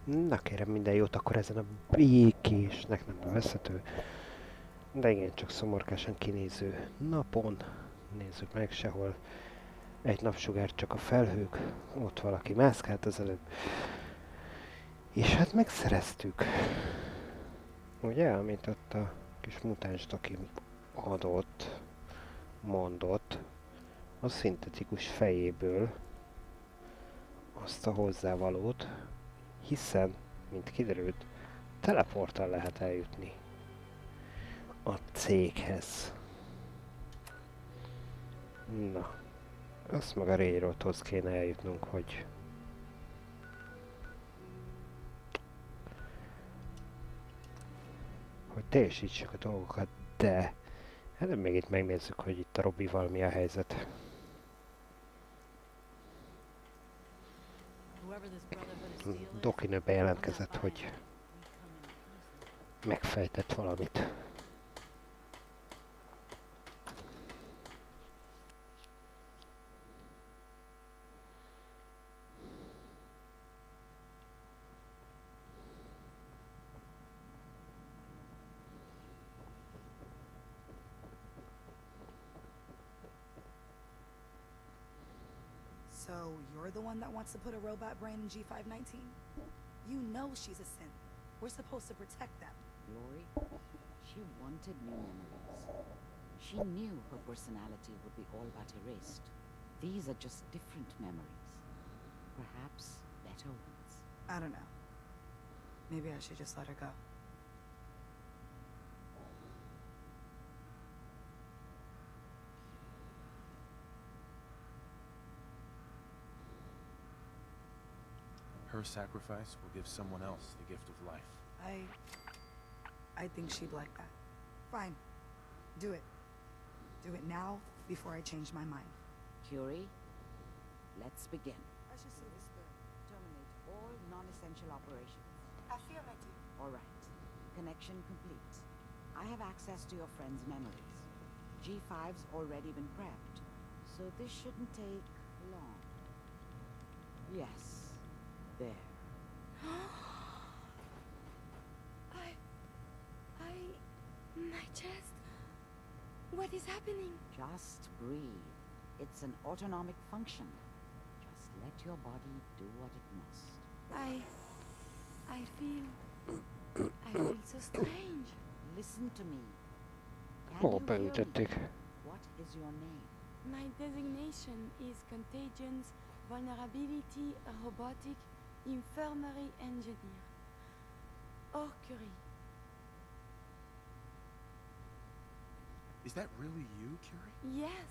Na kérem, minden jót akkor ezen a békésnek nem nevezhető, de igen, csak szomorkásan kinéző napon. Nézzük meg, sehol egy napsugár, csak a felhők. Ott valaki mászkált az előbb. És hát megszereztük. Ugye, amint ott a kis mutáns doki mondott, a szintetikus fejéből azt a hozzávalót, hiszen, mint kiderült, teleporttal lehet eljutni a céghez. Na, azt meg a railroadhoz kéne eljutnunk, hogy teljesítsük a dolgokat, de előbb még itt megnézzük, hogy itt a Robival mi a helyzet. Dokinő bejelentkezett, hogy megfejtett valamit. So, you're the one that wants to put a robot brain in G519? You know she's a synth. We're supposed to protect them. Lori, she wanted new memories. She knew her personality would be all but erased. These are just different memories. Perhaps better ones. I don't know. Maybe I should just let her go. Her sacrifice will give someone else the gift of life. I think she'd like that. Fine. Do it. Do it now, before I change my mind. Curie, let's begin. I should see this through. Terminate all non-essential operations. Affirmative. All right. Connection complete. I have access to your friend's memories. G5's already been prepped, so this shouldn't take long. Yes. There. My chest. What is happening? Just breathe. It's an autonomic function. Just let your body do what it must. I feel so strange. Listen to me. Can Oh, you hear me? beütötték. What is your name? My designation is Contagions, Vulnerability, Robotic, Infirmary Engineer. Curie. Is that really you, Curie? Yes.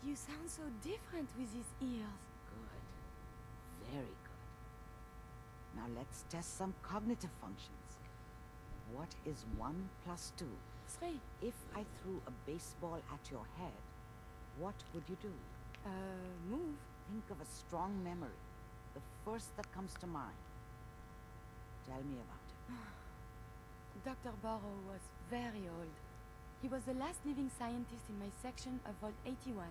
You sound so different with these ears. Good. Very good. Now let's test some cognitive functions. What is 1 plus 2? 3. If I threw a baseball at your head, what would you do? Move. Think of a strong memory. The first that comes to mind. Tell me about it. Dr. Burrow was very old. He was the last living scientist in my section of Vault 81.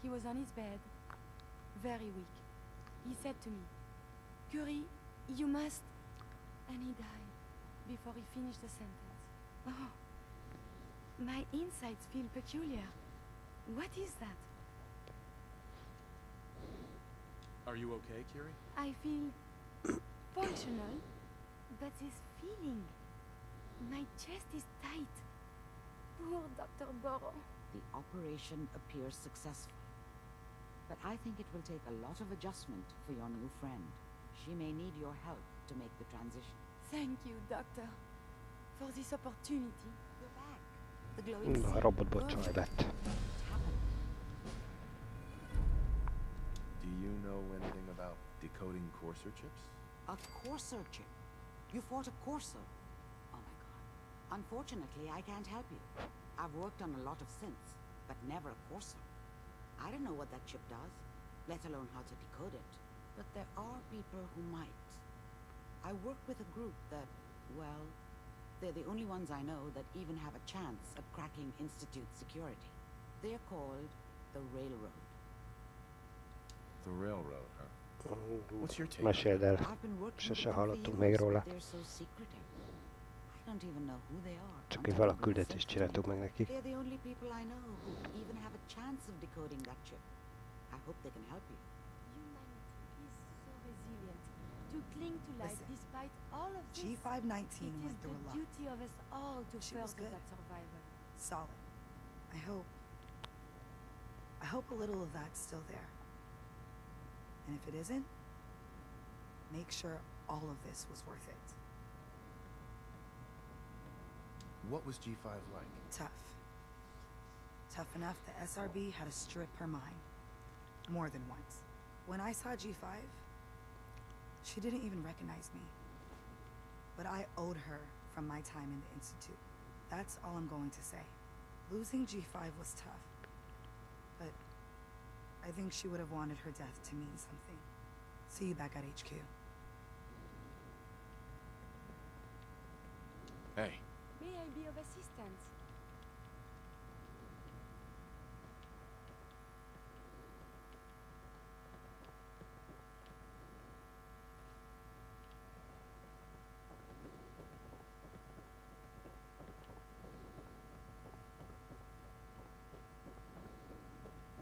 He was on his bed, very weak. He said to me, "Curie, you must..." And he died before he finished the sentence. Oh, my insides feel peculiar. What is that? Are you okay, Curie? I feel functional, but this feeling, my chest is tight. Poor Dr. Burrow. The operation appears successful. But I think it will take a lot of adjustment for your new friend. She may need your help to make the transition. Thank you, Doctor, for this opportunity. You're back. The glowing Na, a seal. robotból csaj lett. What happened? Do you know anything about decoding courser chips? A courser chip. You fought a courser. Oh my god. Unfortunately, I can't help you. I've worked on a lot of synths, but never a courser. I don't know what that chip does, let alone how to decode it. But there are people who might. I work with a group that, well, They're the only ones I know that even have a chance of cracking Institute security. They're called the Railroad. The railroad, huh? What's your take? Meséld el. I've been working with Sose them for hallottunk még years, róla. but they're so secretive. I don't even know who they are. Csak until egy vala I'm gonna küldetést send csináltuk them. meg nekik. They're the only people I know who even have a chance of decoding that chip. I hope they can help you. Humanity is so resilient. To cling to life Listen, despite all of this. G519 It is went through a the lot. duty of us all to She was further good. that survival. Solid. I hope a little of that's still there. And if it isn't, make sure all of this was worth it. What was G5 like? Tough. Tough enough the SRB had to strip her mind. More than once. When I saw G5, she didn't even recognize me. But I owed her from my time in the Institute. That's all I'm going to say. Losing G5 was tough. But I think she would have wanted her death to mean something. See you back at HQ. Hey, May I be of assistance?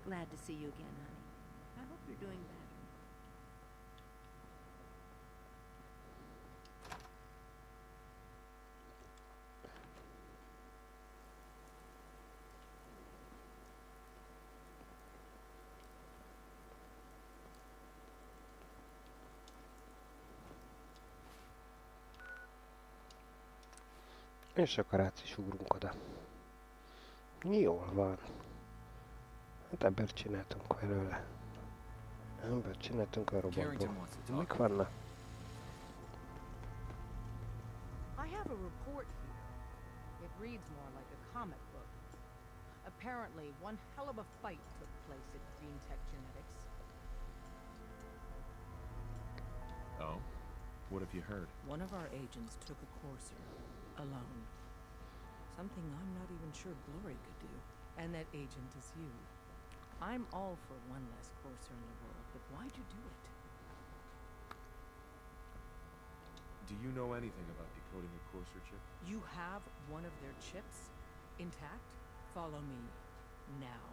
Glad to see you again, honey. I hope you're doing better. És akkor át is ugrunk oda. Jól van. Hát ebből csináltunk belőle. Ebből csináltunk a robotból. Mik vannak? I have a report here. It reads more like a comic book. Apparently, one hell of a fight took place at Green Tech Genetics. Oh? What have you heard? One of our agents took a courser, alone. Something I'm not even sure Glory could do. And that agent is you. I'm all for one less courser in the world, but why'd you do it? Do you know anything about decoding a courser chip? You have one of their chips intact? Follow me, now.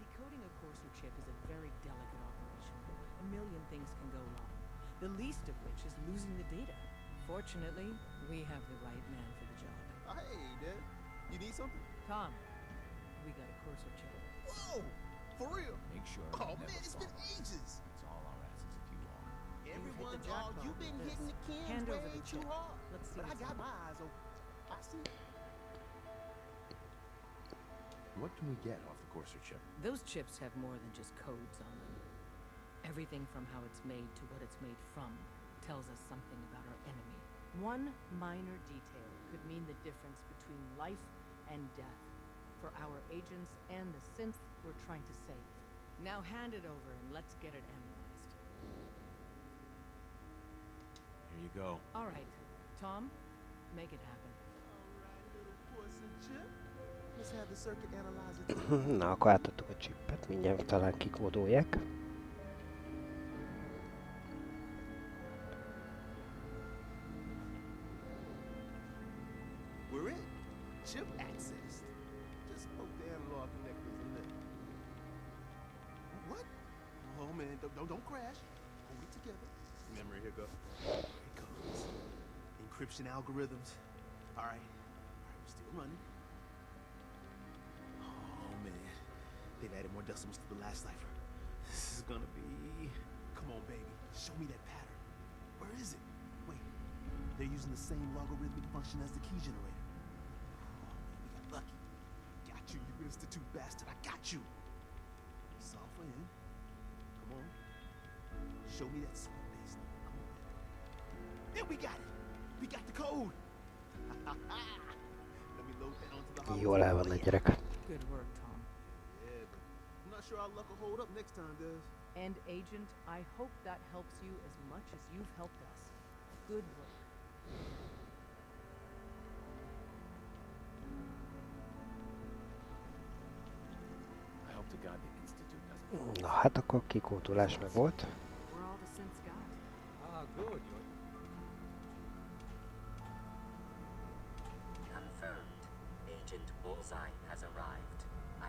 Decoding a courser chip is a very delicate operation. A million things can go wrong, the least of which is losing the data. Fortunately, we have the right man for the job. Hey, Dad. You need something? Tom, we got a courser chip. Whoa! For real? Make sure Oh, you never man, it's been fall. ages. It's all our asses if you are. Everyone, the jackpot you've been with hitting the this. cans Hand way over the too chip. hard. Let's see But I what's got in my it. eyes open. I see. What can we get off the courser chip? Those chips have more than just codes on them. Everything from how it's made to what it's made from tells us something about our enemy. One minor detail could mean the difference between life and death for our agents and the synth we're trying to save. Now hand it over and let's get it analyzed. Here you go. All right, Tom, make it happen. Alright, little poison chip. Let's have the circuit analyzer. Na, akkor átadtuk a chipet, mindjárt talán kikódolják. We're in. Chip accessed. Just poke the analog connectors and let. What? Oh man, don't crash. Hold it together. Memory, here go. Here it comes. Encryption algorithms. Alright, we're still running. Oh man, they've added more decimals to the last cipher. This is gonna be. Come on, baby. Show me that pattern. Where is it? Wait, they're using the same logarithmic function as the key generator. Oh man, we got lucky. Got you, you institute bastard. I got you. Solve for N. Come on. Show me that solid base number. Come on. There we got it. We got the code. Let me load that onto the hard Jól el van egy gyerek. Good work, Tom. Yeah, but I'm not sure our luck will hold up next time, does? And Agent, I hope that helps you as much as you've helped us. Good work. God the Institute doesn't. Na hát akkor kikódolás meg volt. Where all the synths gone? Ah, good. Confirmed. Agent Bullseye has arrived.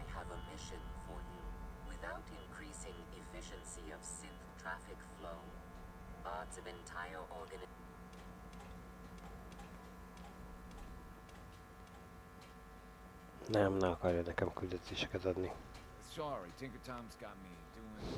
I have a mission for you. Without increasing efficiency of synth traffic flow, odds of entire Nem akarja nekem küldetéseket adni. Sorry, Tinker Tom's got me doing...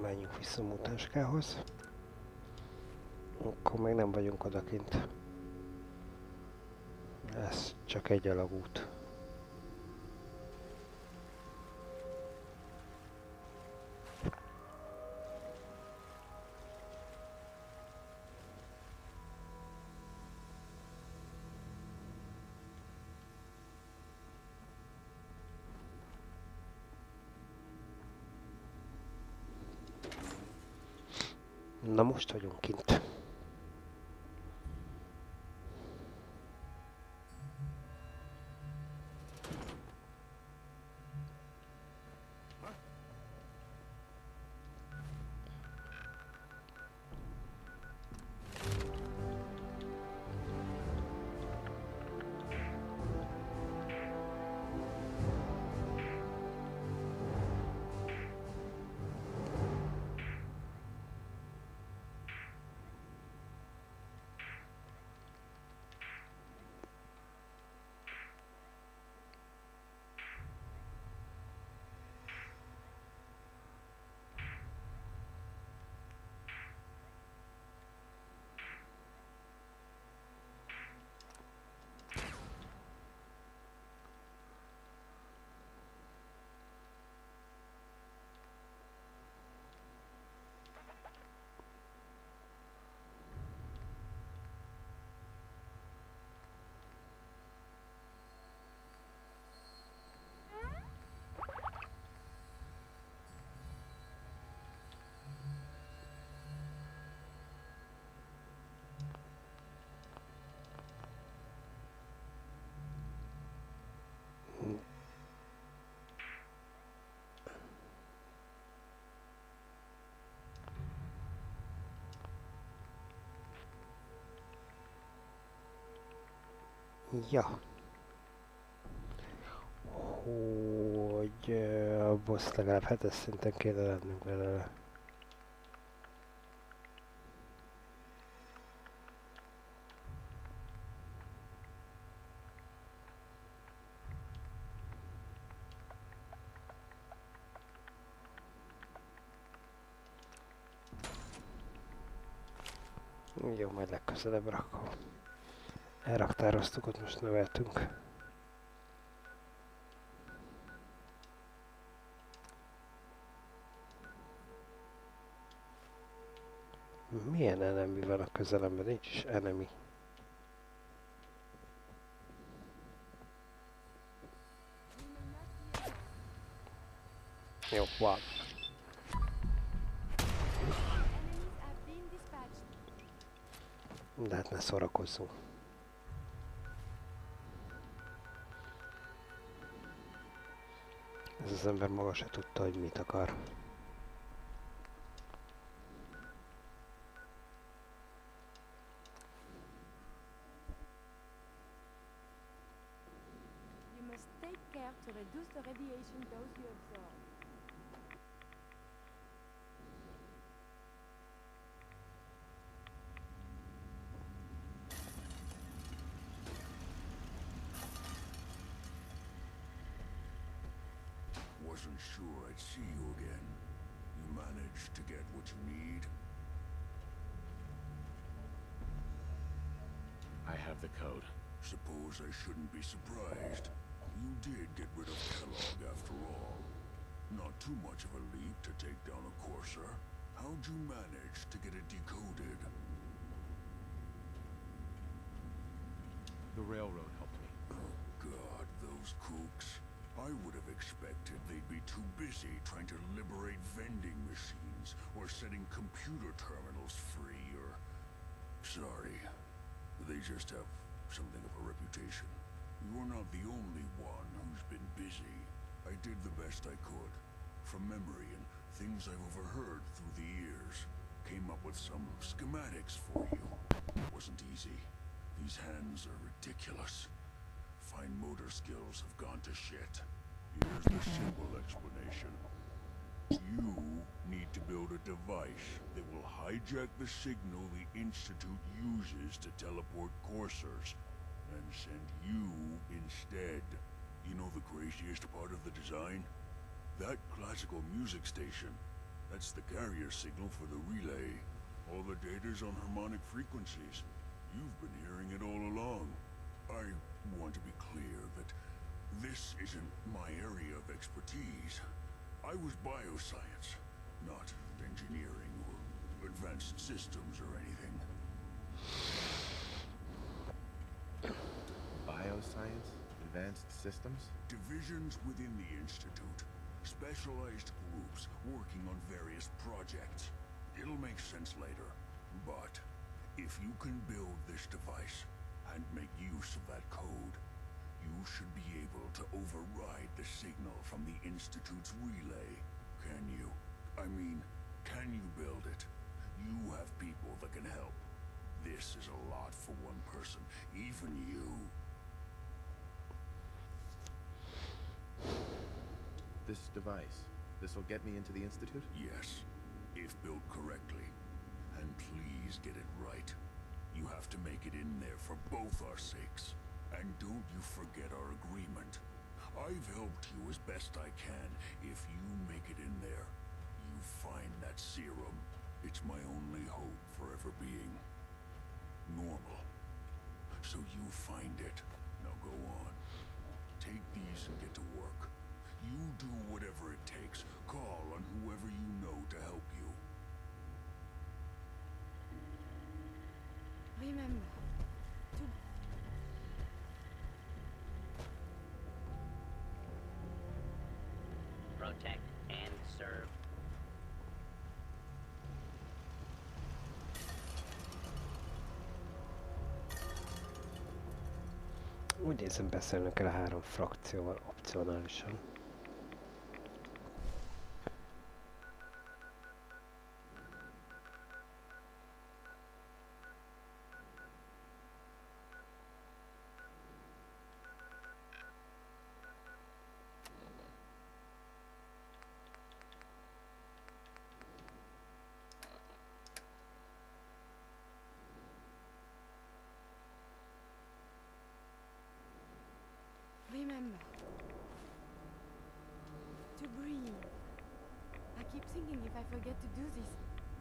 Menjünk vissza mutáskához. Akkor még nem vagyunk odakint. Ez csak egy alagút. Na most vagyunk kint. Ja. Hogy a boss legalább 7-es szinten kéne lennünk vele. Jó, majd legközelebb rakom. Elraktároztuk, ott most növeltünk. Milyen enemy van a közelemben? Nincs is enemy. Jó, van. De hát ne szórakozzunk. Ez az ember maga se tudta, hogy mit akar. You must take care to reduce the radiation dose you absorb. Wasn't sure I'd see you again. You managed to get what you need? I have the code. Suppose I shouldn't be surprised. You did get rid of Kellogg after all. Not too much of a leap to take down a courser. How'd you manage to get it decoded? The railroad helped me. Oh God, those kooks. I would have expected they'd be too busy trying to liberate vending machines or setting computer terminals free or... Sorry. They just have something of a reputation. You're not the only one who's been busy. I did the best I could. From memory and things I've overheard through the years. Came up with some schematics for you. Wasn't easy. These hands are ridiculous. Fine motor skills have gone to shit. Here's the simple explanation. You need to build a device that will hijack the signal the Institute uses to teleport coursers, and send you instead. You know the craziest part of the design? That classical music station. That's the carrier signal for the relay. All the data's on harmonic frequencies. You've been hearing it all along. I want to be clear that this isn't my area of expertise. I was bioscience, not engineering or advanced systems or anything. Bioscience? Advanced systems? Divisions within the Institute. Specialized groups working on various projects. It'll make sense later. But if you can build this device and make use of that code, you should be able to override the signal from the Institute's relay. Can you? I mean, can you build it? You have people that can help. This is a lot for one person, even you. This device, this will get me into the Institute? Yes, if built correctly. And please get it right. You have to make it in there for both our sakes. And don't you forget our agreement. I've helped you as best I can. If you make it in there, you find that serum. It's my only hope for ever being normal. So you find it. Now go on. Take these and get to work. You do whatever it takes. Call on whoever you know to help you. Remember to... Protect and serve. Úgy érzem, beszélnünk kell a 3 frakcióval opcionálisan. Remember to breathe. I keep thinking if I forget to do this,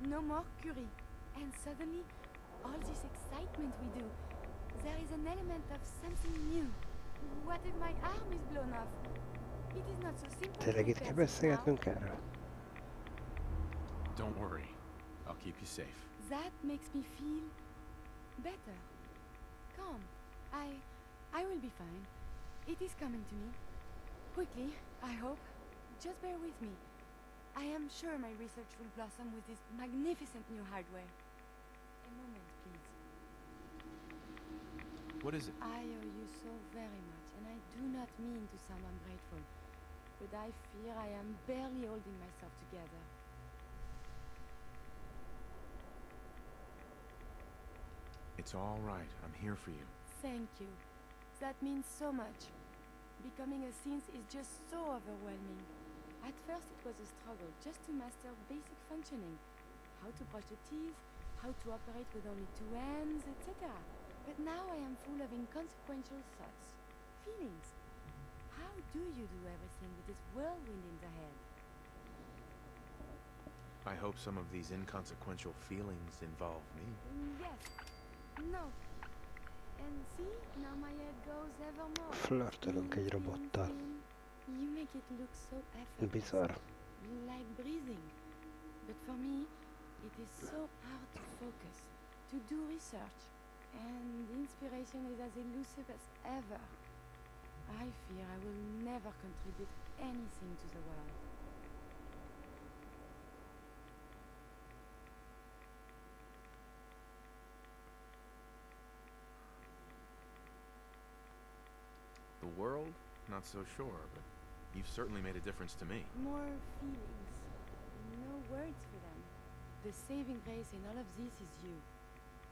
no more Curie. And suddenly, all this excitement we do, there is an element of something new. What if my arm is blown off? It is not so simple. Tényleg itt kell beszélgetnünk erről? Don't worry. I'll keep you safe. That makes me feel better. Calm. I will be fine. It is coming to me. Quickly, I hope. Just bear with me. I am sure my research will blossom with this magnificent new hardware. A moment, please. What is it? I owe you so very much, and I do not mean to sound ungrateful, but I fear I am barely holding myself together. It's all right. I'm here for you. Thank you. That means so much. Becoming a synth is just so overwhelming. At first it was a struggle just to master basic functioning. How to brush the teeth, how to operate with only 2 hands, etc. But now I am full of inconsequential thoughts, feelings. How do you do everything with this whirlwind in the head? I hope some of these inconsequential feelings involve me. Yes. No. And see, now my head goes ever more. Flörtölünk egy robottal. You make it look so effortless. Bizarr. Like breathing. But for me, it is so hard to focus, to do research. And inspiration is as elusive as ever. I fear I will never contribute anything to the world. The world? Not so sure, but you've certainly made a difference to me. More feelings. No words for them. The saving grace in all of this is you.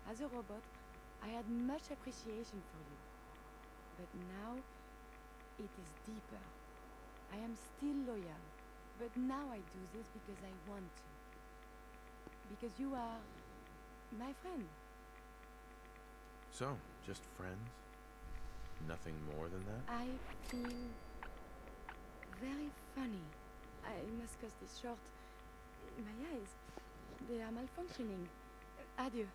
As a robot, I had much appreciation for you. But now, it is deeper. I am still loyal, but now I do this because I want to. Because you are my friend. So, just friends? Nothing more than that? I feel very funny. I must cut this short. My eyes, they are malfunctioning. Adieu.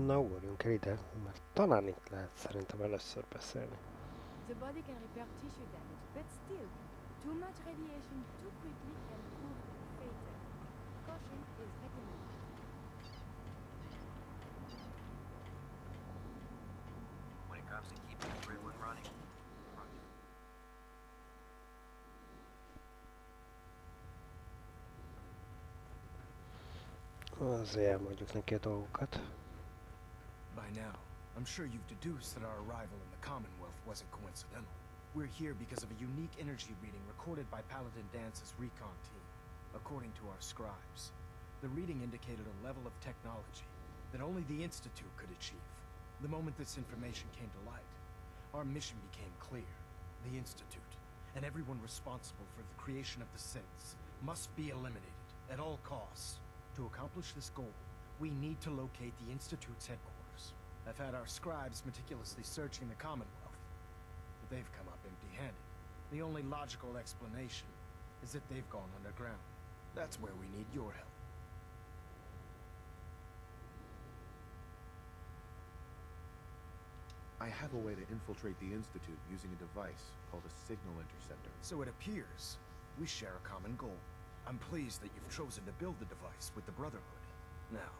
Na, ugorjunk el ide, mert talán itt lehet szerintem először beszélni. The body can repair tissue damage, but still, too much radiation too quickly can prove fatal. Caution is recommended. When it comes to keeping everyone running, Azért elmondjuk neki a dolgokat. By now, I'm sure you've deduced that our arrival in the Commonwealth wasn't coincidental. We're here because of a unique energy reading recorded by Paladin Dance's recon team. According to our scribes, the reading indicated a level of technology that only the Institute could achieve. The moment this information came to light, our mission became clear. The Institute, and everyone responsible for the creation of the synths, must be eliminated at all costs. To accomplish this goal, we need to locate the Institute's headquarters. I've had our scribes meticulously searching the Commonwealth, but they've come up empty-handed. The only logical explanation is that they've gone underground. That's where we need your help. I have a way to infiltrate the Institute using a device called a signal interceptor. So it appears we share a common goal. I'm pleased that you've chosen to build the device with the Brotherhood. Now,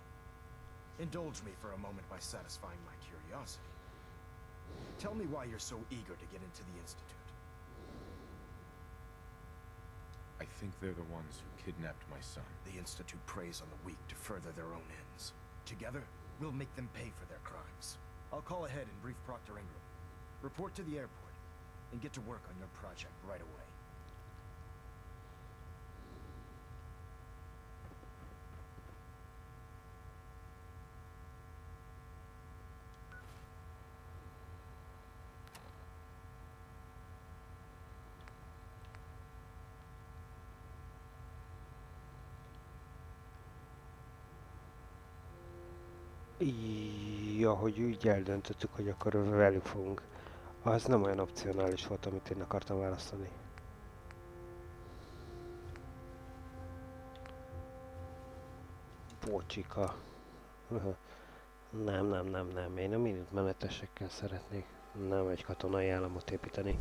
indulge me for a moment by satisfying my curiosity. Tell me why you're so eager to get into the Institute. I think they're the ones who kidnapped my son. The Institute preys on the weak to further their own ends. Together, we'll make them pay for their crimes. I'll call ahead and brief Proctor Ingram. Report to the airport, and get to work on your project right away. Ja, hogy úgy eldöntöttük, hogy akkor velük fogunk. Az nem olyan opcionális volt, amit én akartam választani. Pocsika. Nem. Én a minutmenetesekkel szeretnék. Nem egy katonai államot építeni.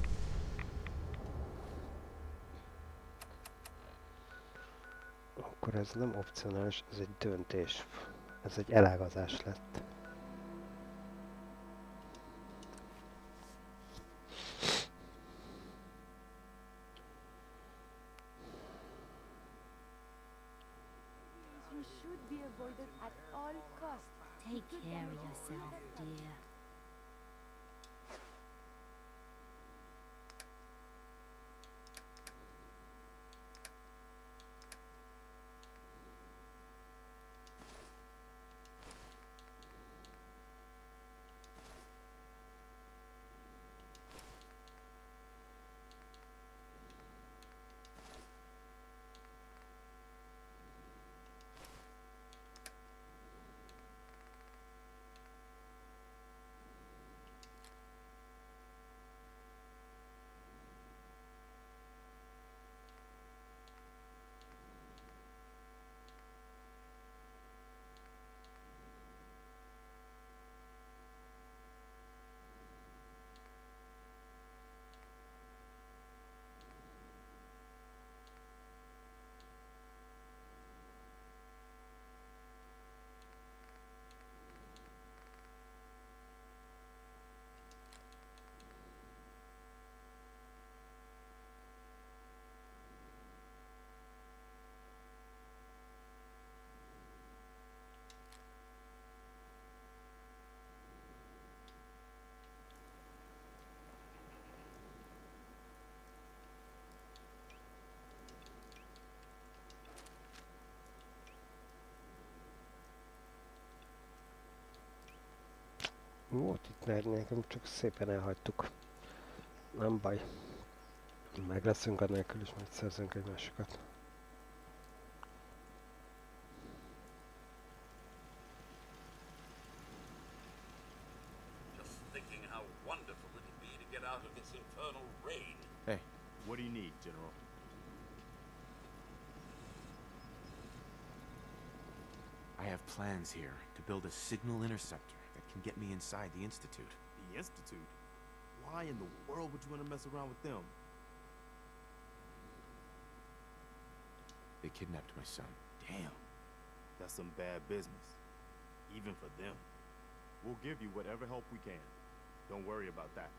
Akkor ez nem opcionális, ez egy döntés. Ez egy elágazás lett. You should be avoided at all costs. Take care of yourself, dear. Volt itt nekem, csak szépen elhagytuk. Nem baj. Meg leszünk annélkül is, majd szerzünk egy másikat. Just thinking how wonderful it'd be to get out of this infernal rain. Hey, what do you need, General? I have plans here to build a signal interceptor that can get me inside the Institute. The Institute? Why in the world would you want to mess around with them? They kidnapped my son. Damn. That's some bad business. Even for them. We'll give you whatever help we can. Don't worry about that.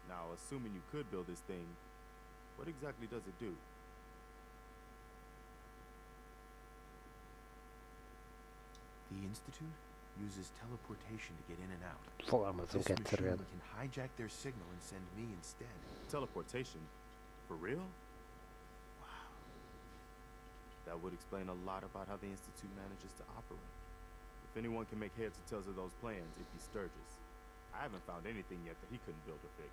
Now, assuming you could build this thing, what exactly does it do? The Institute uses teleportation to get in and out. Fogalmazunk This egyszerűen. machine can hijack their signal and send me instead. Teleportation? For real? Wow. That would explain a lot about how the Institute manages to operate. If anyone can make heads or tails of those plans, it'd be Sturgis. I haven't found anything yet that he couldn't build or fix.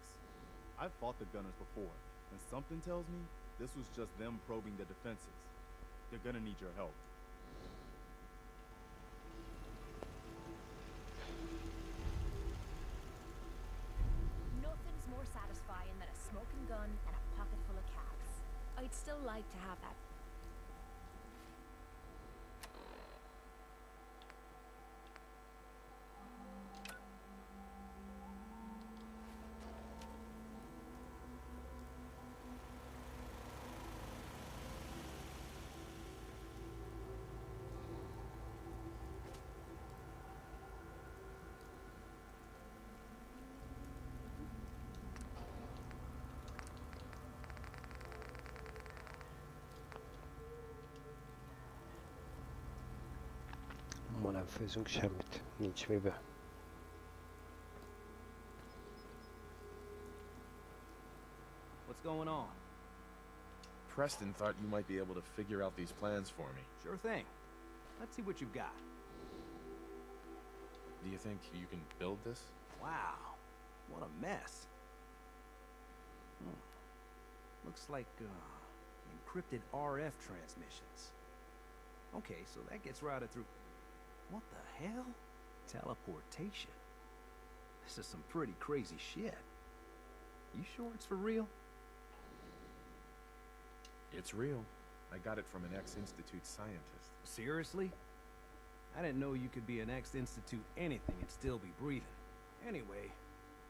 I've fought the Gunners before, and something tells me this was just them probing their defenses. They're gonna need your help. Nothing's more satisfying than a smoking gun and a pocket full of calves. I'd still like to have that. Ma nem főzünk semmit, nincs mibe. What's going on? Preston thought you might be able to figure out these plans for me. Sure thing. Let's see what you've got. Do you think you can build this? Wow, what a mess. Looks like encrypted RF transmissions. Okay, so that gets routed through... What the hell? Teleportation. This is some pretty crazy shit. You sure it's for real? It's real. I got it from an ex-Institute scientist. Seriously? I didn't know you could be an ex-Institute anything and still be breathing. Anyway,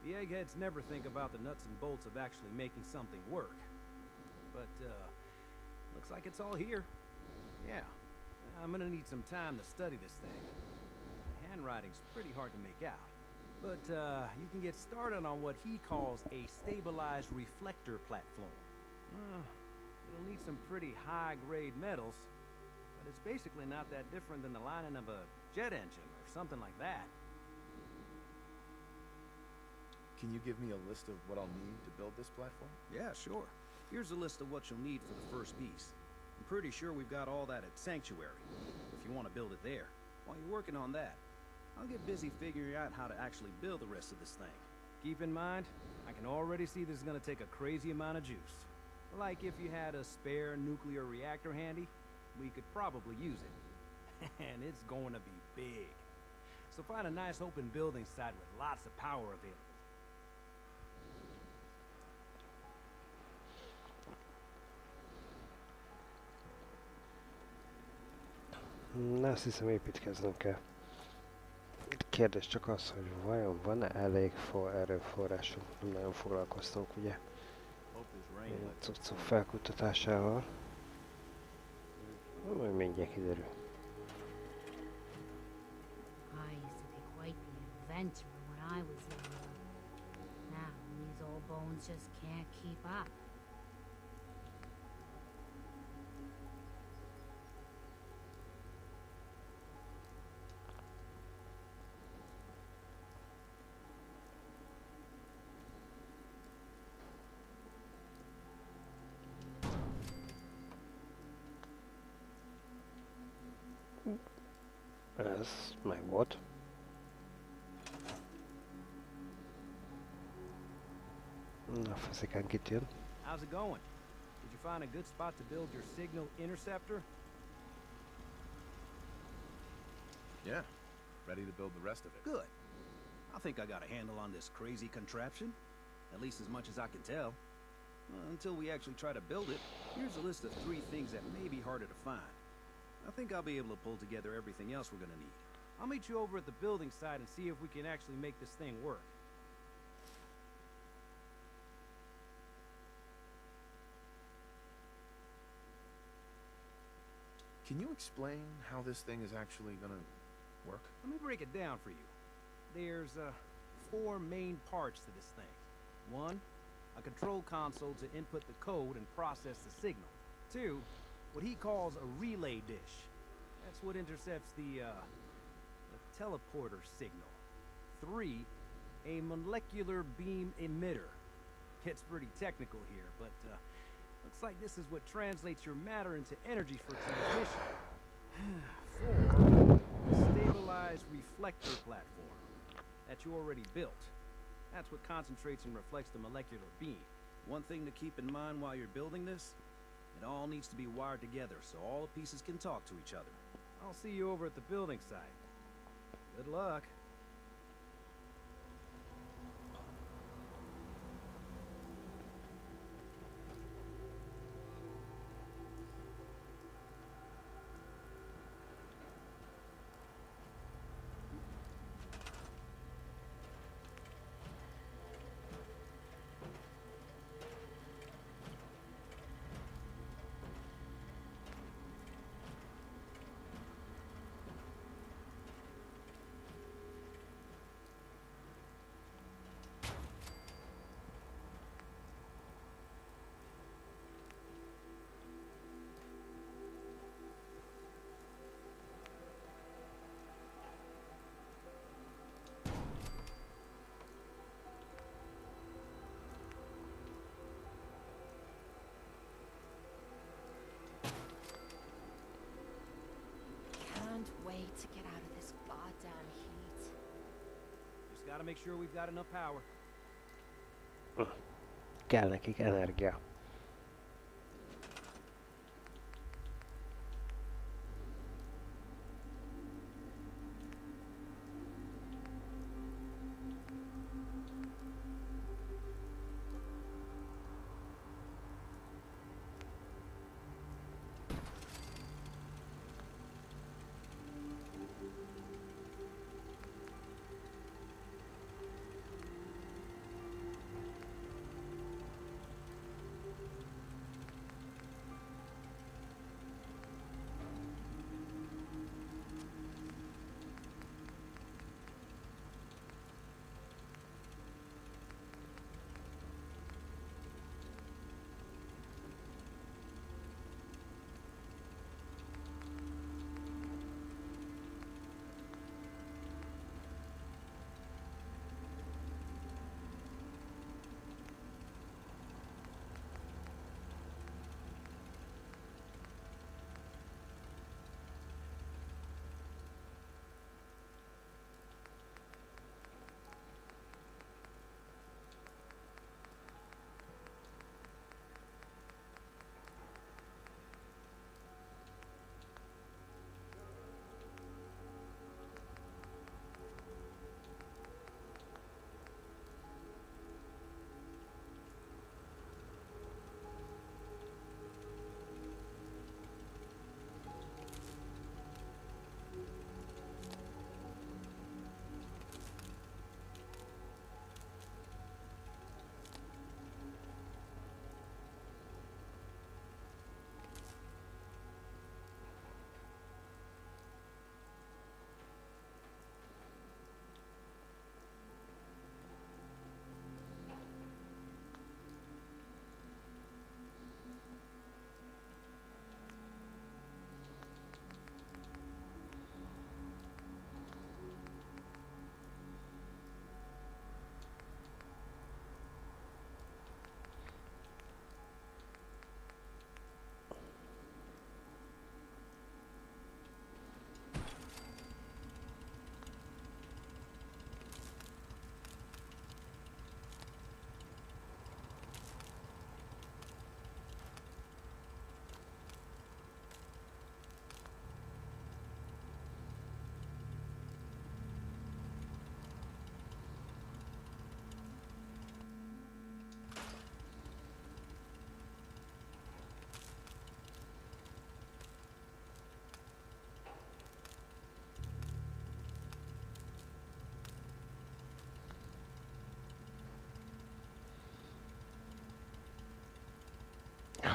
the eggheads never think about the nuts and bolts of actually making something work. But, looks like it's all here. Yeah. I'm gonna need some time to study this thing. The handwriting's pretty hard to make out. But, you can get started on what he calls a stabilized reflector platform. It'll need some pretty high-grade metals, but it's basically not that different than the lining of a jet engine or something like that. Can you give me a list of what I'll need to build this platform? Yeah, sure. Here's a list of what you'll need for the first piece. I'm pretty sure we've got all that at Sanctuary, if you want to build it there. While you're working on that, I'll get busy figuring out how to actually build the rest of this thing. Keep in mind, I can already see this is going to take a crazy amount of juice. Like if you had a spare nuclear reactor handy, we could probably use it. And it's going to be big. So find a nice open building site with lots of power available. Na, azt hiszem építkeznünk kell. Kérdés csak az, hogy vajon van-e elég erőforrásunk? Nem nagyon foglalkoztunk, ugye? A cuccok felkutatásával. Majd mindjárt kiderül. I used to be quite the adventurer when I was younger. Now these old bones just can't keep up. Ez meg volt. Na, faszikán kitűn. How's it going? Did you find a good spot to build your signal interceptor? Yeah, ready to build the rest of it. Good. I think I got a handle on this crazy contraption. At least as much as I can tell. Until we actually try to build it, here's a list of 3 things that may be harder to find. I think I'll be able to pull together everything else we're gonna need. I'll meet you over at the building site and see if we can actually make this thing work. Can you explain how this thing is actually gonna work? Let me break it down for you. There's 4 main parts to this thing. 1, a control console to input the code and process the signal. 2, what he calls a relay dish. That's what intercepts the teleporter signal. 3, a molecular beam emitter. Gets pretty technical here, but looks like this is what translates your matter into energy for transmission. 4, a stabilized reflector platform that you already built. That's what concentrates and reflects the molecular beam. One thing to keep in mind while you're building this, it all needs to be wired together so all the pieces can talk to each other. I'll see you over at the building site. Good luck. Can't wait to get out of this goddamn heat. Just gotta make sure we've got enough power. Kell nekik energia.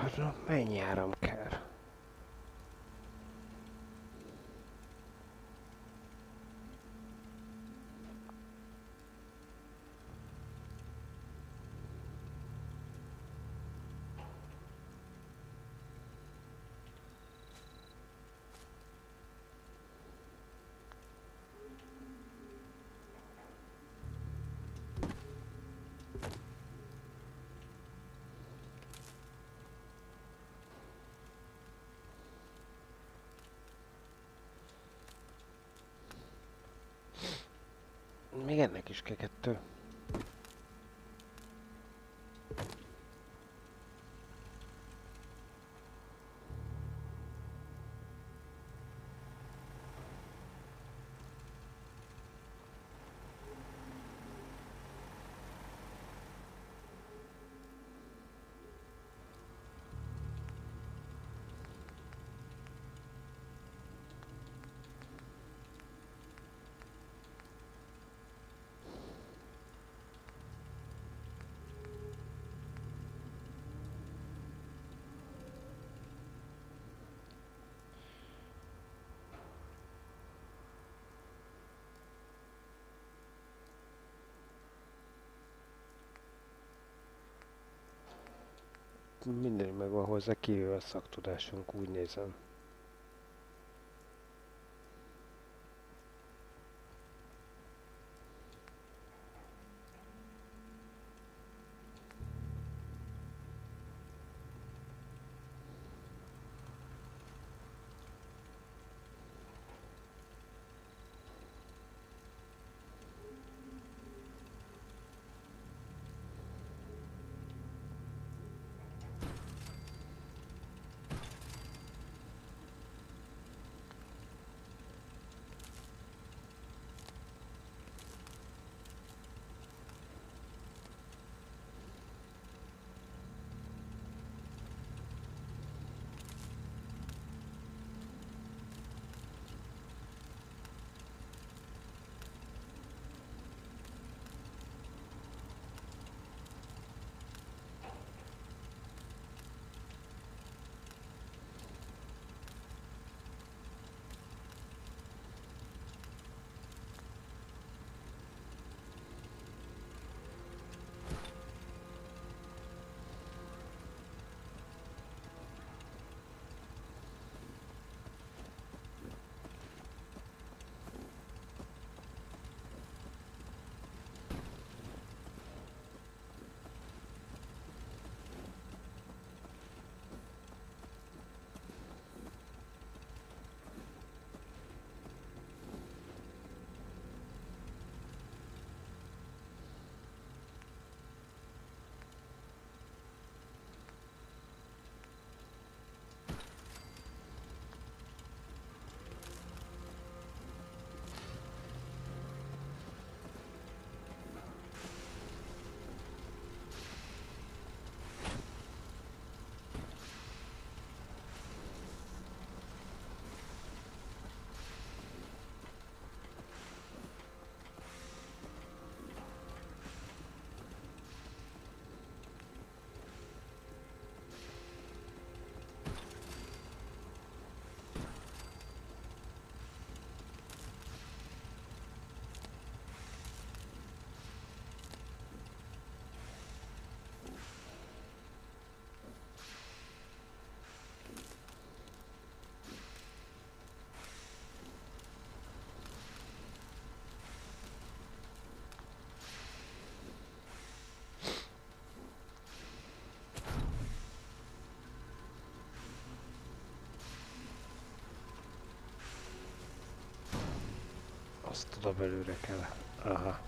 Arra mennyi áram kell? Még ennek is kell 2. Minden megvan hozzá, kivéve a szaktudásunk, úgy nézem. Azt oda belőle kell. Aha.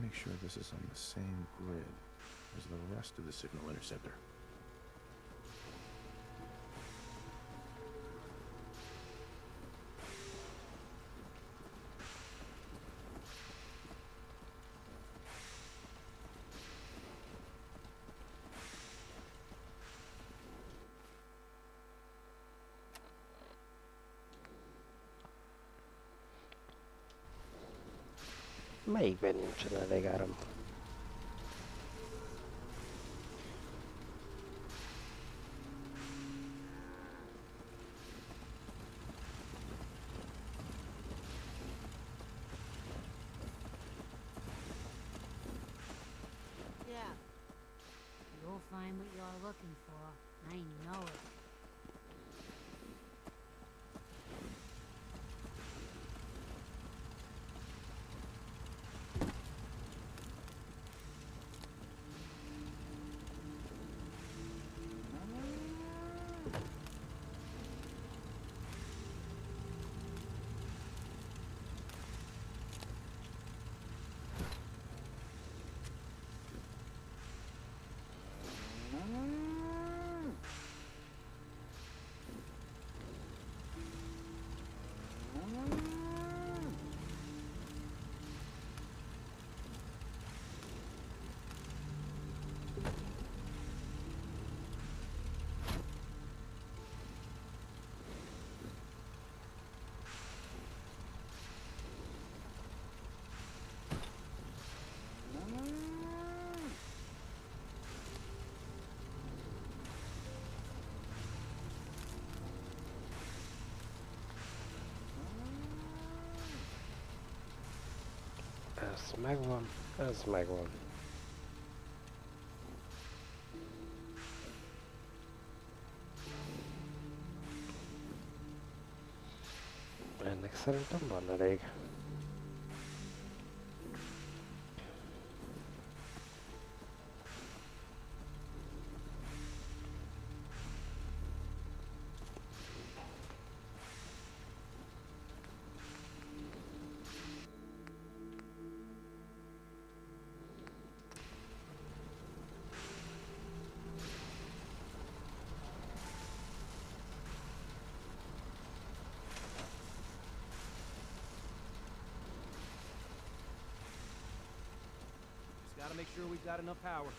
Make sure this is on the same grid as the rest of the signal interceptor. Melyikben nincsen elég áram? Yeah. You'll find what you're looking for. I know it. Ez megvan, ez megvan. Ennek szerintem van elég. Gotta make sure we've got enough power.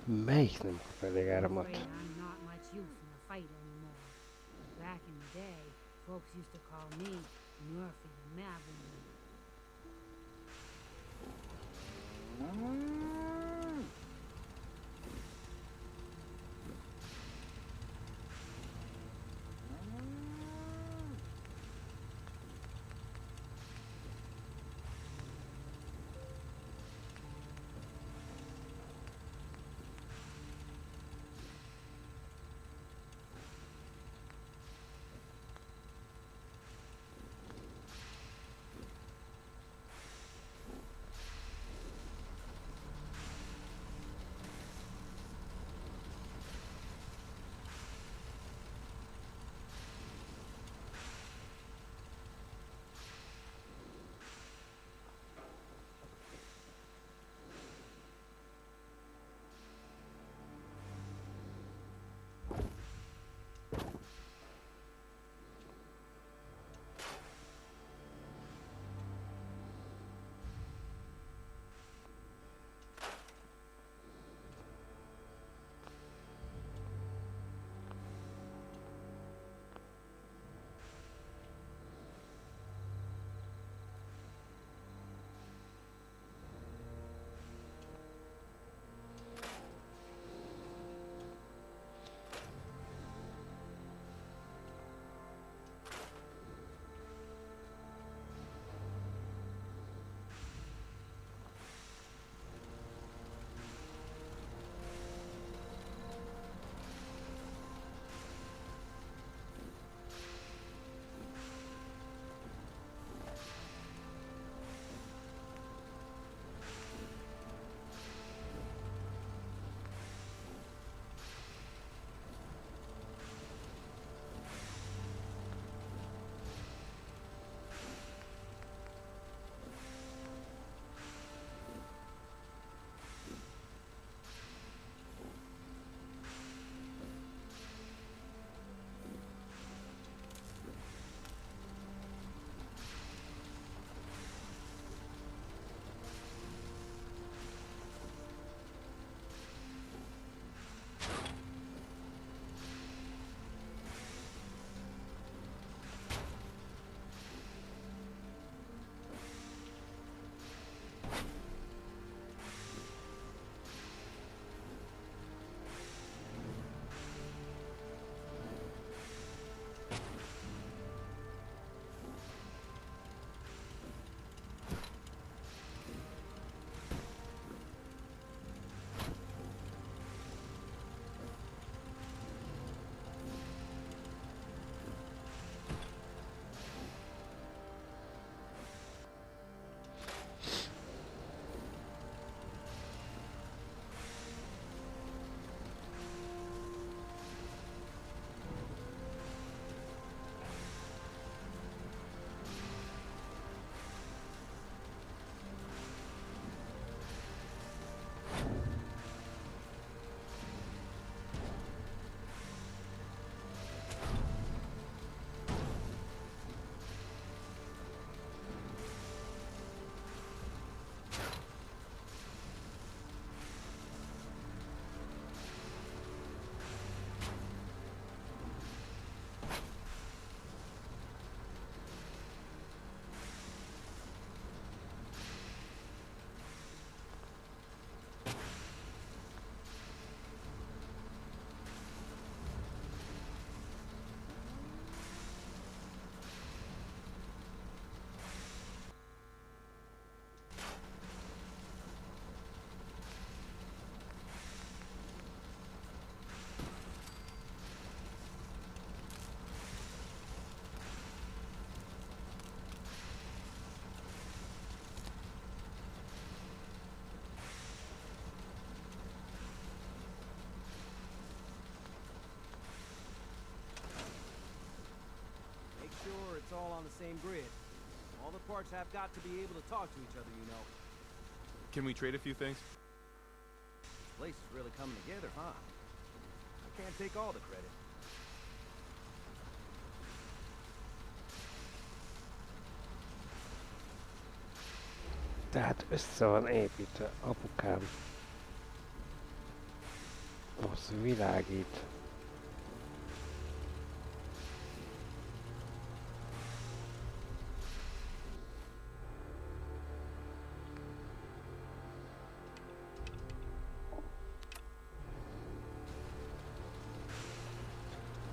Melyik nem kap elég áramot? I'm not much use in the fight anymore. Back in the day, folks used to call me Murphy the Maverick. all on the same grid. All the parts have got to be able to talk to each other, you know. Can we trade a few things? This place is really coming together, huh? I can't take all the credit. Tehát össze van építve, apukám. Az világít.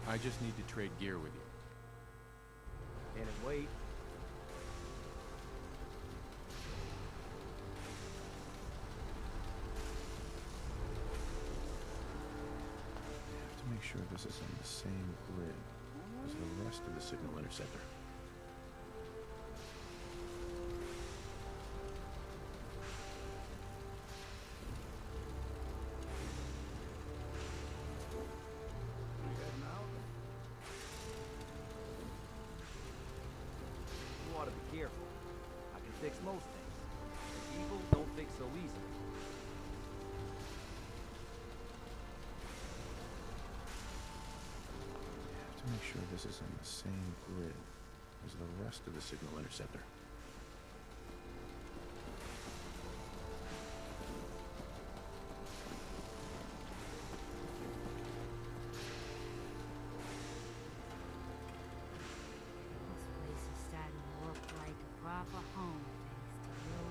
I just need to trade gear with you. Can it wait? I have to make sure this is on the same grid as the rest of the signal interceptor. You ought to be careful. I can fix most things. But evil don't fix so easily. I have to make sure this is on the same grid as the rest of the signal interceptor. This place is starting to look like a proper home, thanks to you.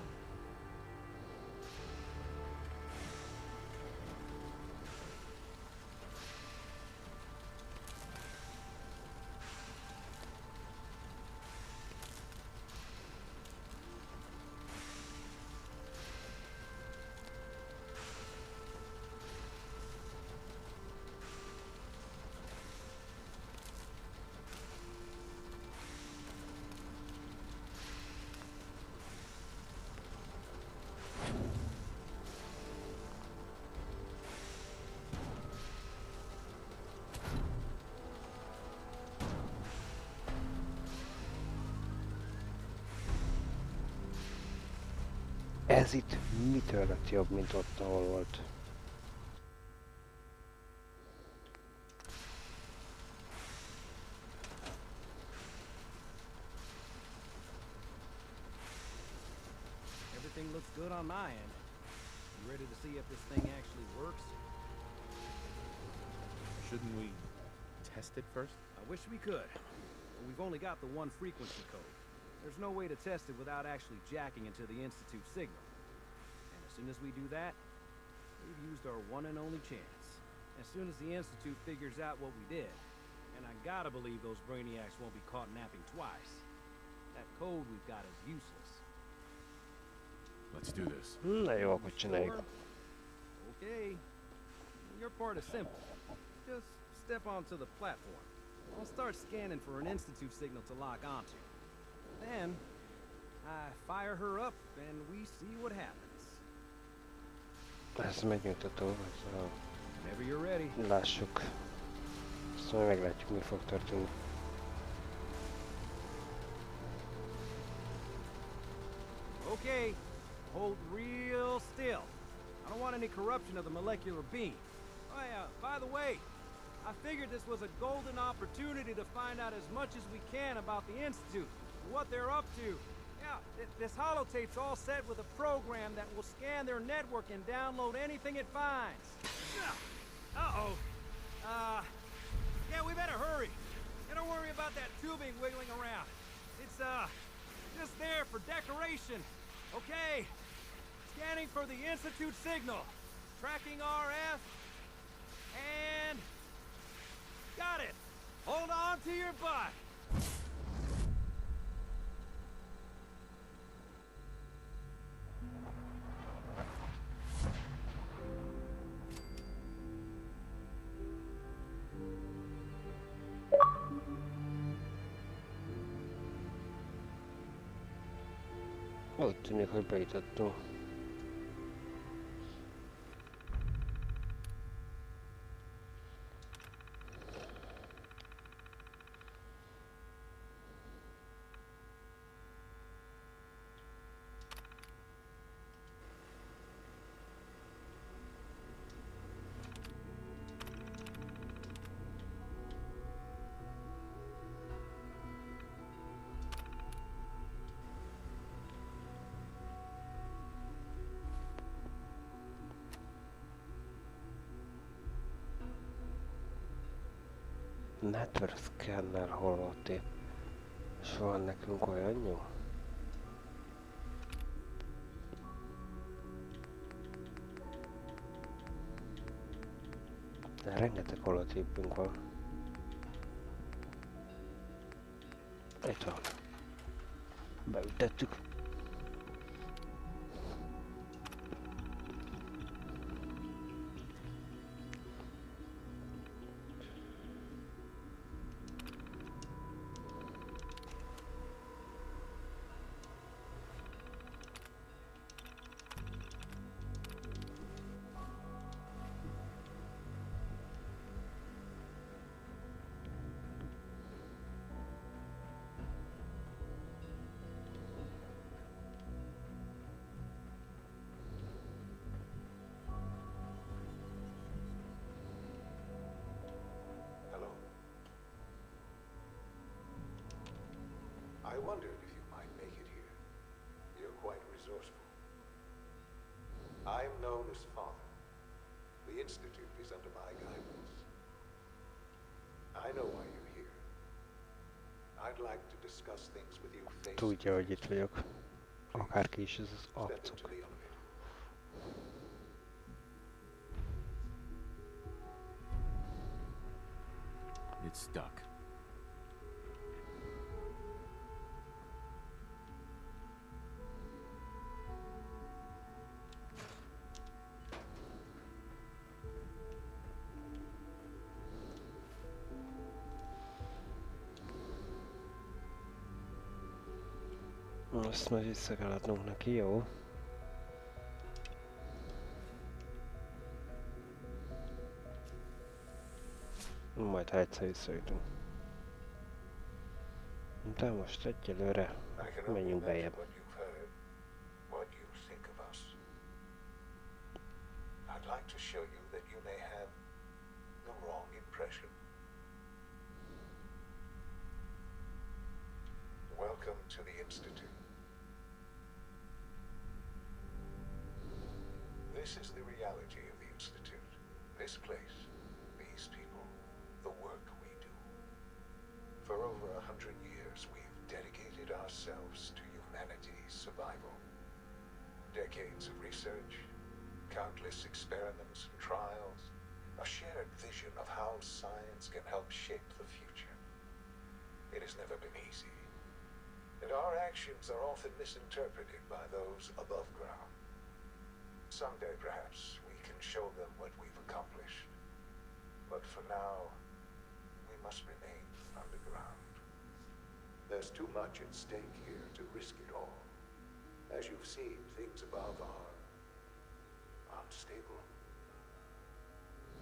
Ez itt mitől lett jobb, mint ott, ahol volt? Everything looks good on my end. You ready to see if this thing actually works? Shouldn't we test it first? I wish we could, but we've only got the one frequency code. There's no way to test it without actually jacking into the Institute signal. And as soon as we do that, we've used our one and only chance. As soon as the Institute figures out what we did, and I gotta believe those brainiacs won't be caught napping twice, that code we've got is useless. Let's do this. Na jó, akkor csináljuk. Okay. Your part is simple. Just step onto the platform. I'll start scanning for an Institute signal to lock onto. Then, I fire her up and we see what happens. Ez megnyugtató, ez a... Whenever you're ready. Lássuk. Szóval meglátjuk, mi fog történni. Okay, hold real still. I don't want any corruption of the molecular beam. Oh yeah, by the way, I figured this was a golden opportunity to find out as much as we can about the Institute, what they're up to. Yeah, this holotape's all set with a program that will scan their network and download anything it finds. Uh-oh. Yeah, we better hurry. And don't worry about that tubing wiggling around. It's, just there for decoration. Okay. Scanning for the Institute signal. Tracking RF. And... got it. Hold on to your butt. Úgy tűnik, hogy bejutottunk. Network scanner holotép. És van nekünk olyan jó? De rengeteg holotépünk van. Itt van. Beütettük. I wondered if you might make it here. You're quite resourceful. I'm known as Father. The Institute is under my guidance. I know why you're here. I'd like to discuss things with you face to face. Tudja, hogy itt vagyok. Akárki is ez az arcok. It's stuck. Azt majd vissza kell adnunk neki, jó? Majd ha egyszer visszajutunk. De most egyelőre menjünk bejebb. What you think of us. I'd like to show you that you may have the wrong impression. Welcome to the Institute. This is the reality of the Institute. This place, these people, the work we do. For over 100 years, we've dedicated ourselves to humanity's survival. Decades of research, countless experiments and trials, a shared vision of how science can help shape the future. It has never been easy, and our actions are often misinterpreted by those above ground. Someday, perhaps, we can show them what we've accomplished. But for now, we must remain underground. There's too much at stake here to risk it all. As you've seen, things above are unstable.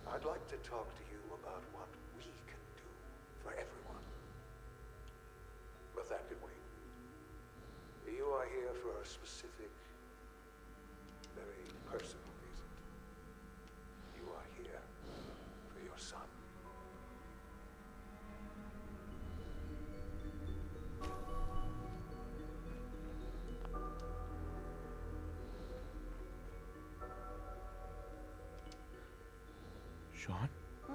I'd like to talk to you about what we can do for everyone. But that can wait. You are here for a specific, very personal reason. You are here for your son. Sean? Huh?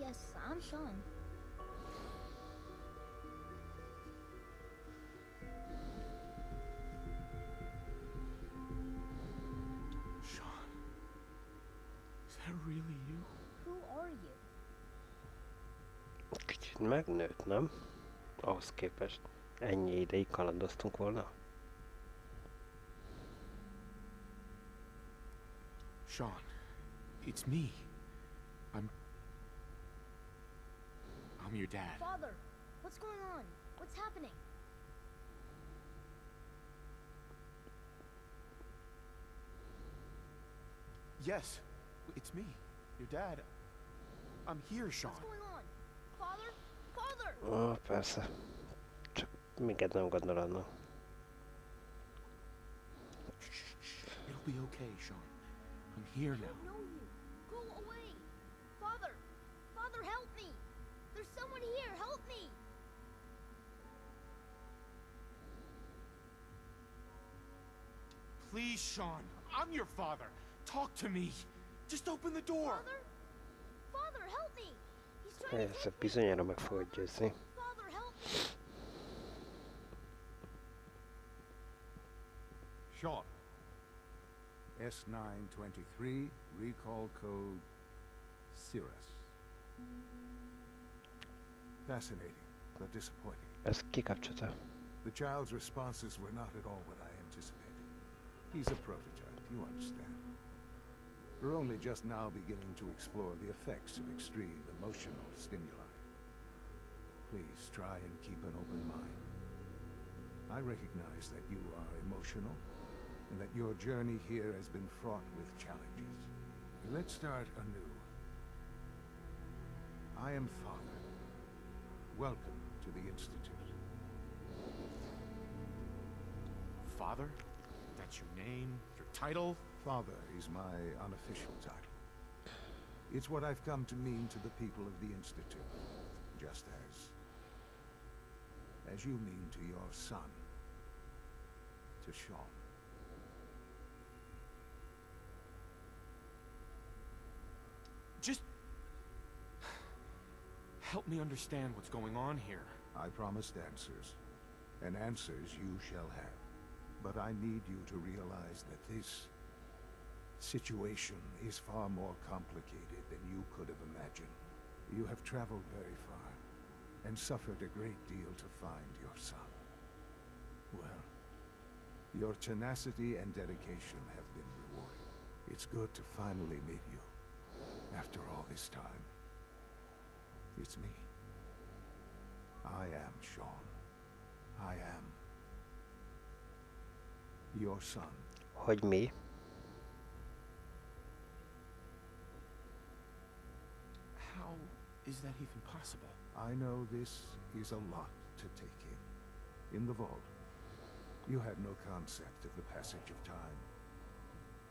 Yes, I'm Sean. Sean? Is that really you? Who are you? Kicsit megnőtt, nem? Ahhoz képest ennyi ideig kalandoztunk volna. Sean, it's me. I'm your dad. Father, what's going on? What's happening? Yes, it's me, your dad. I'm here, Sean. What's going on? Father? Father! Ó, persze. Csak minket nem gondolodnak. It'll be okay, Sean. I'm here I now. don't know you. Go away. Father! Father, help me! There's someone here. Help me! Please, Sean. I'm your father. Talk to me. Just open the door. Father? Father, help me! He's Ez bizonyára meg fogod győzni. Sean. S923, recall code Cirrus. Fascinating, but disappointing. Ez kikapcsolta. The child's responses were not at all what I anticipated. He's a prototype, you understand. We're only just now beginning to explore the effects of extreme emotional stimuli. Please try and keep an open mind. I recognize that you are emotional, and that your journey here has been fraught with challenges. Let's start anew. I am Father. Welcome to the Institute. Father? That's your name? Your title? Father is my unofficial title. It's what I've come to mean to the people of the Institute, just as you mean to your son, to Sean. Just help me understand what's going on here. I promised answers, and answers you shall have. But I need you to realize that this situation is far more complicated than you could have imagined. You have traveled very far, and suffered a great deal to find your son. Well, your tenacity and dedication have been rewarded. It's good to finally meet you, after all this time. It's me. I am Sean. I am your son. Hogy mi? How is that even possible? I know this is a lot to take in. In the vault, you had no concept of the passage of time.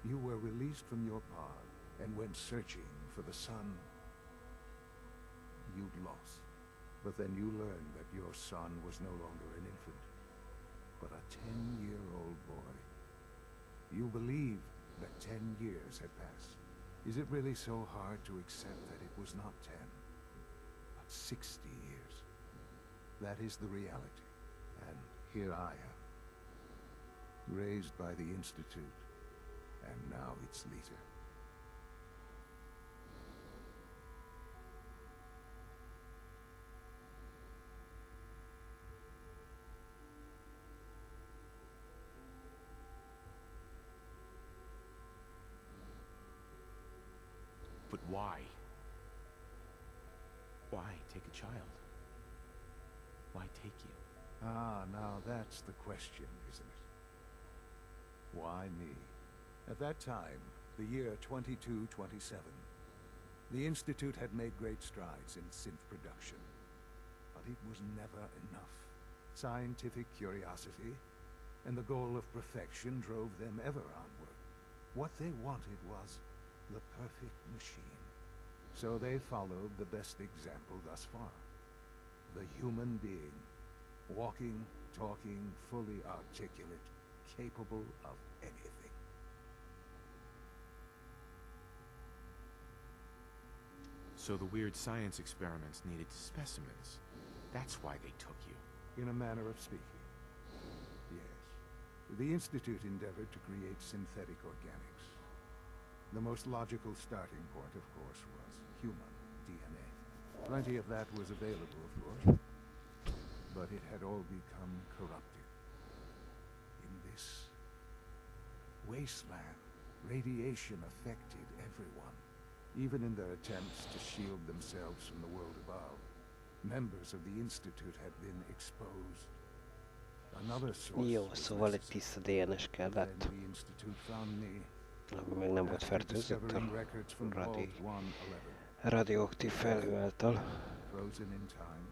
You were released from your pod and went searching for the son you'd lost. But then you learned that your son was no longer an infant, but a 10-year-old boy. You believed that 10 years had passed. Is it really so hard to accept that it was not 10, but 60 years? That is the reality. And here I am, raised by the Institute, and now its leader. But why? Why take a child? Why take you? Ah, now that's the question, isn't it? Why me? At that time, the year 2227, the Institute had made great strides in synth production. But it was never enough. Scientific curiosity and the goal of perfection drove them ever onward. What they wanted was the perfect machine. So they followed the best example thus far. The human being. Walking, talking, fully articulate, capable of anything. So the weird science experiments needed specimens. That's why they took you. In a manner of speaking. Yes. The Institute endeavored to create synthetic organics. The most logical starting point, of course, was human DNA. Plenty of that was available, of course. But it had all become corrupted. In this wasteland, radiation affected everyone. Even in their attempts to shield themselves from the world above, members of the Institute had been exposed. Another source Jó, szóval egy tiszta DNS kellett. the Institute found me. Ami még nem volt fertőzött a radioaktív felhő által. Frozen in time,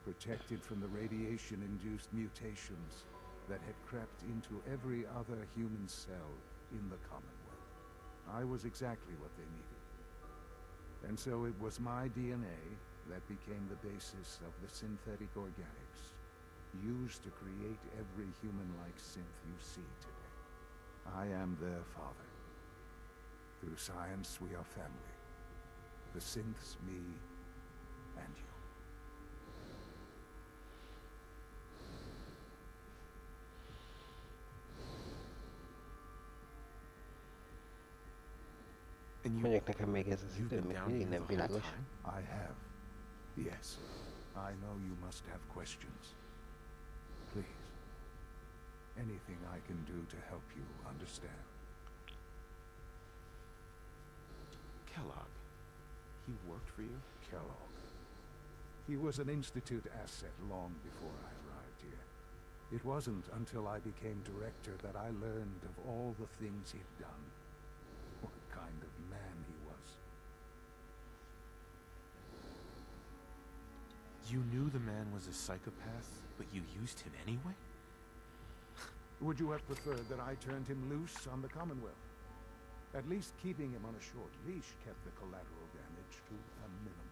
protected from the radiation-induced mutations that had crept into every other human cell in the Commonwealth. I was exactly what they needed. And so it was my DNA that became the basis of the synthetic organics used to create every human-like synth you see today. I am their father. Through science, we are family. The synths, me, and you. Mondják nekem még ez az idő, még mindig nem világos. I have. Yes. I know you must have questions. Please. Anything I can do to help you understand. Kellogg. He worked for you? Kellogg. He was an Institute asset long before I arrived here. It wasn't until I became director that I learned of all the things he'd done. What kind of man he was. You knew the man was a psychopath, but you used him anyway? Would you have preferred that I turned him loose on the Commonwealth? At least keeping him on a short leash kept the collateral damage to a minimum.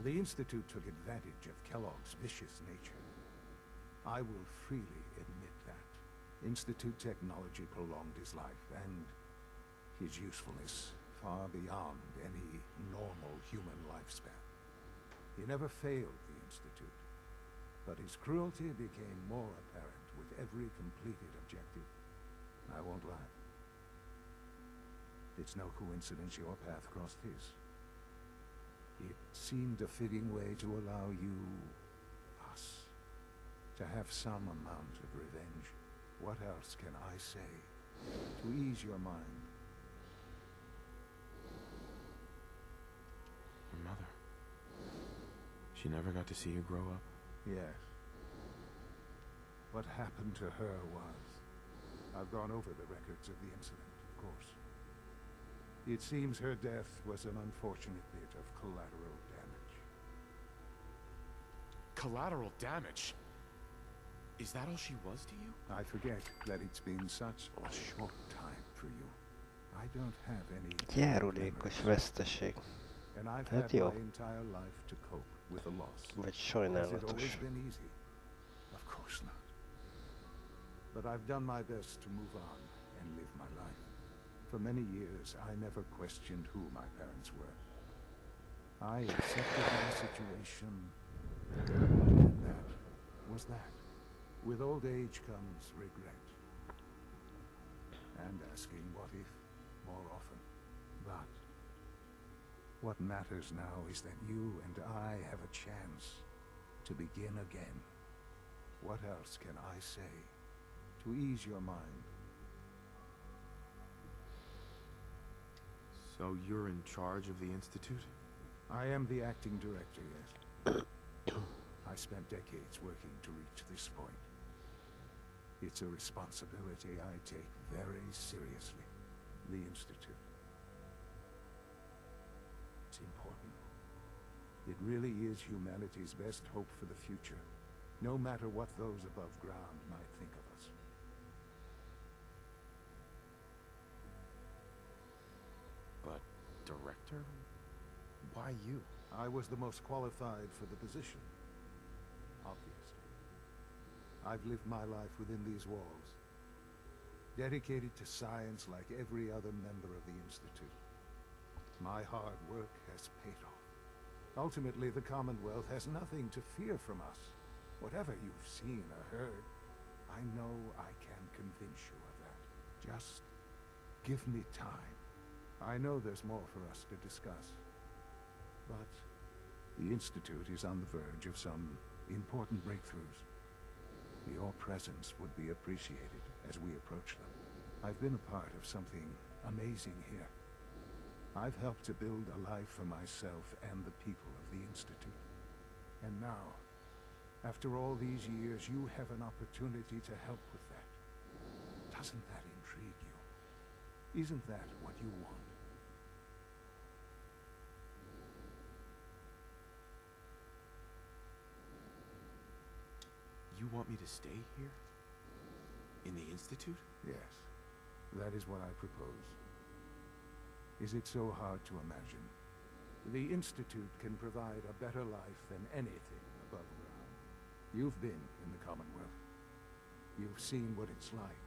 The Institute took advantage of Kellogg's vicious nature. I will freely admit that. Institute technology prolonged his life, and his usefulness far beyond any normal human lifespan. He never failed the Institute, but his cruelty became more apparent with every completed objective. I won't lie. It's no coincidence your path crossed his. It seemed a fitting way to allow you, us, to have some amount of revenge. What else can I say to ease your mind? Your mother. She never got to see you grow up? Yes. What happened to her was... I've gone over the records of the incident, of course. It seems her death was an unfortunate bit of collateral damage. Collateral damage? Is that all she was to you? I forget that it's been such a short time for you. I don't have any... Járulékos veszteség. And I've Hát had jó. my entire life to cope with the loss. Vagy Has it sajnálatos. always been easy? Of course not. But I've done my best to move on and live my life. For many years, I never questioned who my parents were. I accepted my situation, and that was that. With old age comes regret. And asking what if more often. But what matters now is that you and I have a chance to begin again. What else can I say to ease your mind? So you're in charge of the Institute? I am the acting director, yes. I spent decades working to reach this point. It's a responsibility I take very seriously. The Institute. It's important. It really is humanity's best hope for the future, no matter what those above ground might think of us. But, director? Why you? I was the most qualified for the position, obviously. I've lived my life within these walls, dedicated to science like every other member of the Institute. My hard work has paid off. Ultimately, the Commonwealth has nothing to fear from us. Whatever you've seen or heard, I know I can convince you of that. Just give me time. I know there's more for us to discuss. But the Institute is on the verge of some important breakthroughs. Your presence would be appreciated as we approach them. I've been a part of something amazing here. I've helped to build a life for myself and the people of the Institute. And now, after all these years, you have an opportunity to help with that. Doesn't that intrigue you? Isn't that what you want? You want me to stay here? In the Institute? Yes, that is what I propose. Is it so hard to imagine? The Institute can provide a better life than anything above ground. You've been in the Commonwealth. You've seen what it's like.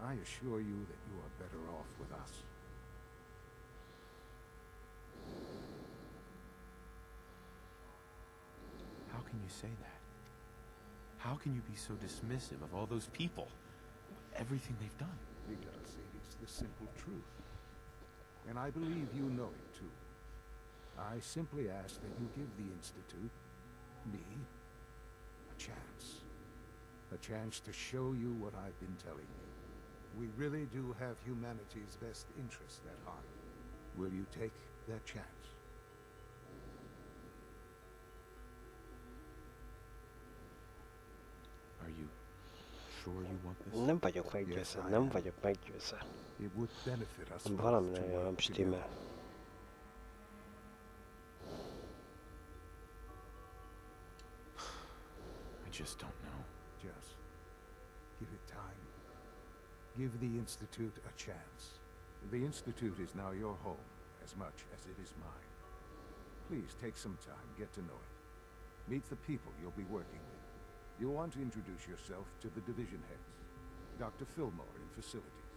I assure you that you are better off with us. can you say that? How can you be so dismissive of all those people? Everything they've done? Because it is the simple truth. And I believe you know it too. I simply ask that you give the Institute, me, a chance. A chance to show you what I've been telling you. We really do have humanity's best interest at heart. Will you take that chance? Are you sure you want this? Nem vagyok meggyőzve, nem vagyok meggyőzve. It would benefit us Valami both to nagyon nem work together. stimmel. I just don't know. Just give it time. Give the Institute a chance. The Institute is now your home as much as it is mine. Please take some time, get to know it. Meet the people you'll be working with. You'll want to introduce yourself to the division heads. Dr. Fillmore in facilities,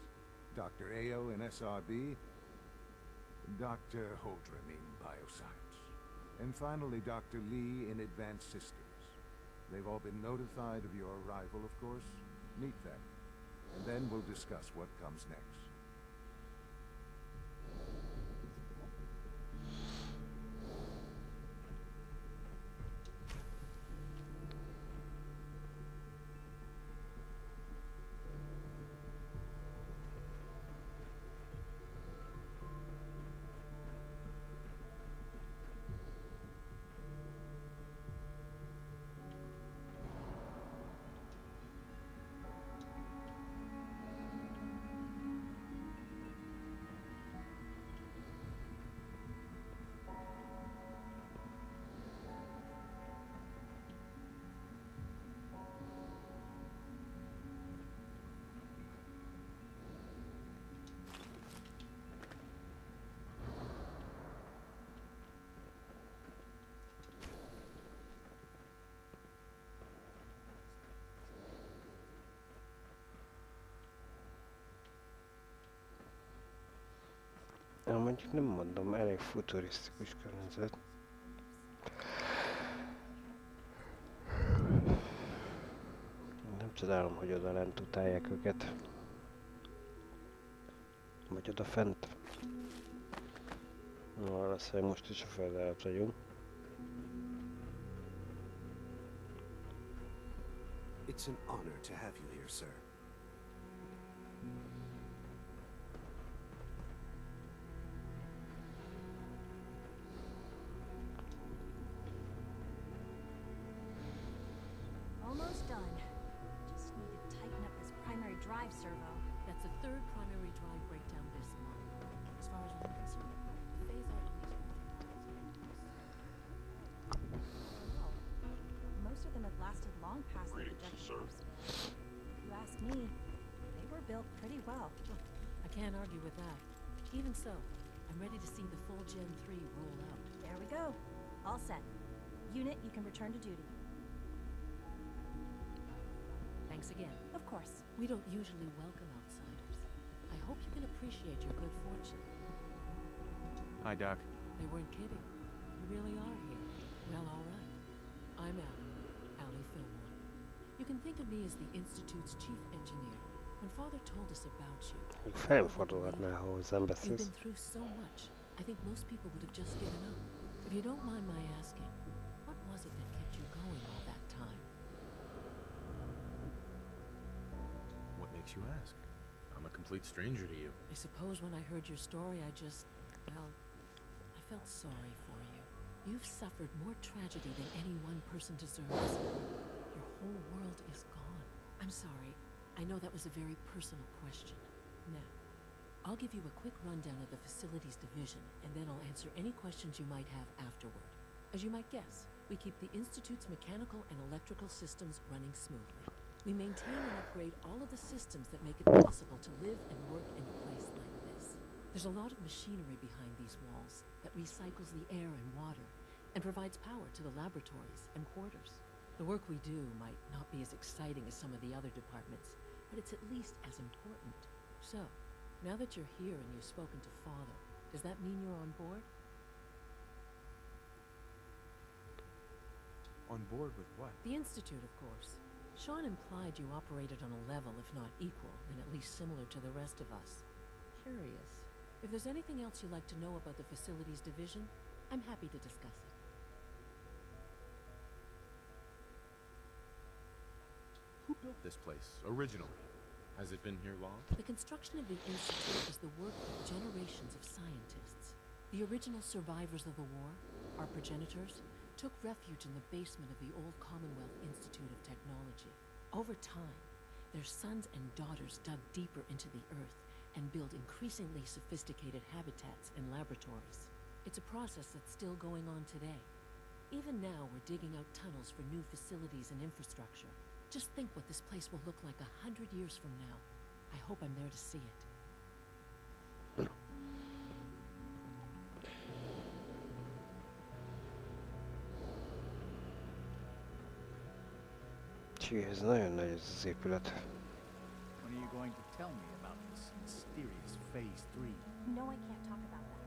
Dr. Ayo in SRB, Dr. Holdren in bioscience, and finally Dr. Lee in advanced systems. They've all been notified of your arrival, of course. Meet them, and then we'll discuss what comes next. Mondjuk nem mondom, elég futurisztikus környezet. Nem csodálom, hogy oda lent utálják őket. Vagy oda fent. Na, valószínűleg most is a föld alatt vagyunk. It's an honor to have you here, sir. Almost done. Just need to tighten up this primary drive servo. That's the third primary drive breakdown this month. As far as I'm concerned, the phase out on these Well, most of them have lasted long past the projected lifespan. If you ask me, they were built pretty well. I can't argue with that. Even so, I'm ready to see the full Gen 3 roll out. There we go. All set. Unit, you can return to duty. Thanks again. Of course. We don't usually welcome outsiders. I hope you can appreciate your good fortune. Hi, Doc. They weren't kidding. You really are here. Well, all right. I'm Allie Fillmore. You can think of me as the Institute's chief engineer. When Father told us about you, Felfordulhatnál, ha hozzám you've beszélsz. been through so much. I think most people would have just given up. If you don't mind my asking, what was it that kept you going all that time? What makes you ask? I'm a complete stranger to you. I suppose when I heard your story, I just, well, I felt sorry for you. You've suffered more tragedy than any one person deserves. Your whole world is gone. I'm sorry. I know that was a very personal question. Now, I'll give you a quick rundown of the facilities division, and then I'll answer any questions you might have afterward. As you might guess, we keep the Institute's mechanical and electrical systems running smoothly. We maintain and upgrade all of the systems that make it possible to live and work in a place like this. There's a lot of machinery behind these walls that recycles the air and water and provides power to the laboratories and quarters. The work we do might not be as exciting as some of the other departments, but it's at least as important. So, now that you're here and you've spoken to Father, does that mean you're on board? On board with what? The Institute, of course. Sean implied you operated on a level, if not equal, and at least similar to the rest of us. Curious. If there's anything else you'd like to know about the Facilities Division, I'm happy to discuss it. Who built this place, originally? Has it been here long? The construction of the Institute is the work of generations of scientists. The original survivors of the war, our progenitors, took refuge in the basement of the old Commonwealth Institute of Technology. Over time, their sons and daughters dug deeper into the earth and built increasingly sophisticated habitats and laboratories. It's a process that's still going on today. Even now, we're digging out tunnels for new facilities and infrastructure. Just think what this place will look like 100 years from now. I hope I'm there to see it. Ez nagyon nagy ez az épület. When are you going to tell me about this mysterious Phase 3? No, I can't talk about that.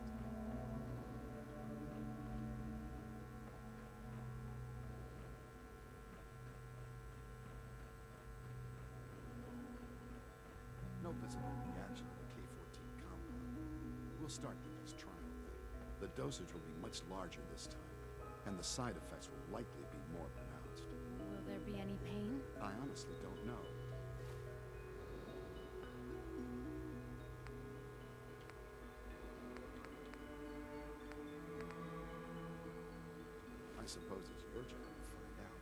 No visible reaction to the K-14 compound. We'll start with this trial thing. The dosage will be much larger this time, and the side effects will likely be more pronounced. Will there be any pain? I honestly don't know. I suppose it's your job to find out.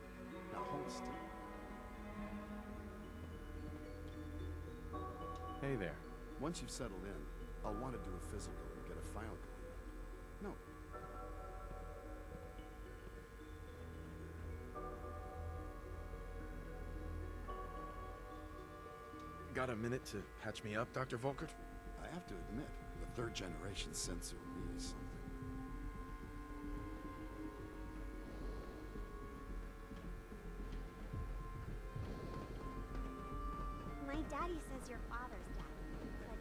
Now hold still. Hey there. Once you've settled in, I'll want to do a physical and get a file going. No. Got a minute to patch me up, Dr. Volkert? I have to admit, the third-generation sensor means something. My daddy says your father's daddy, but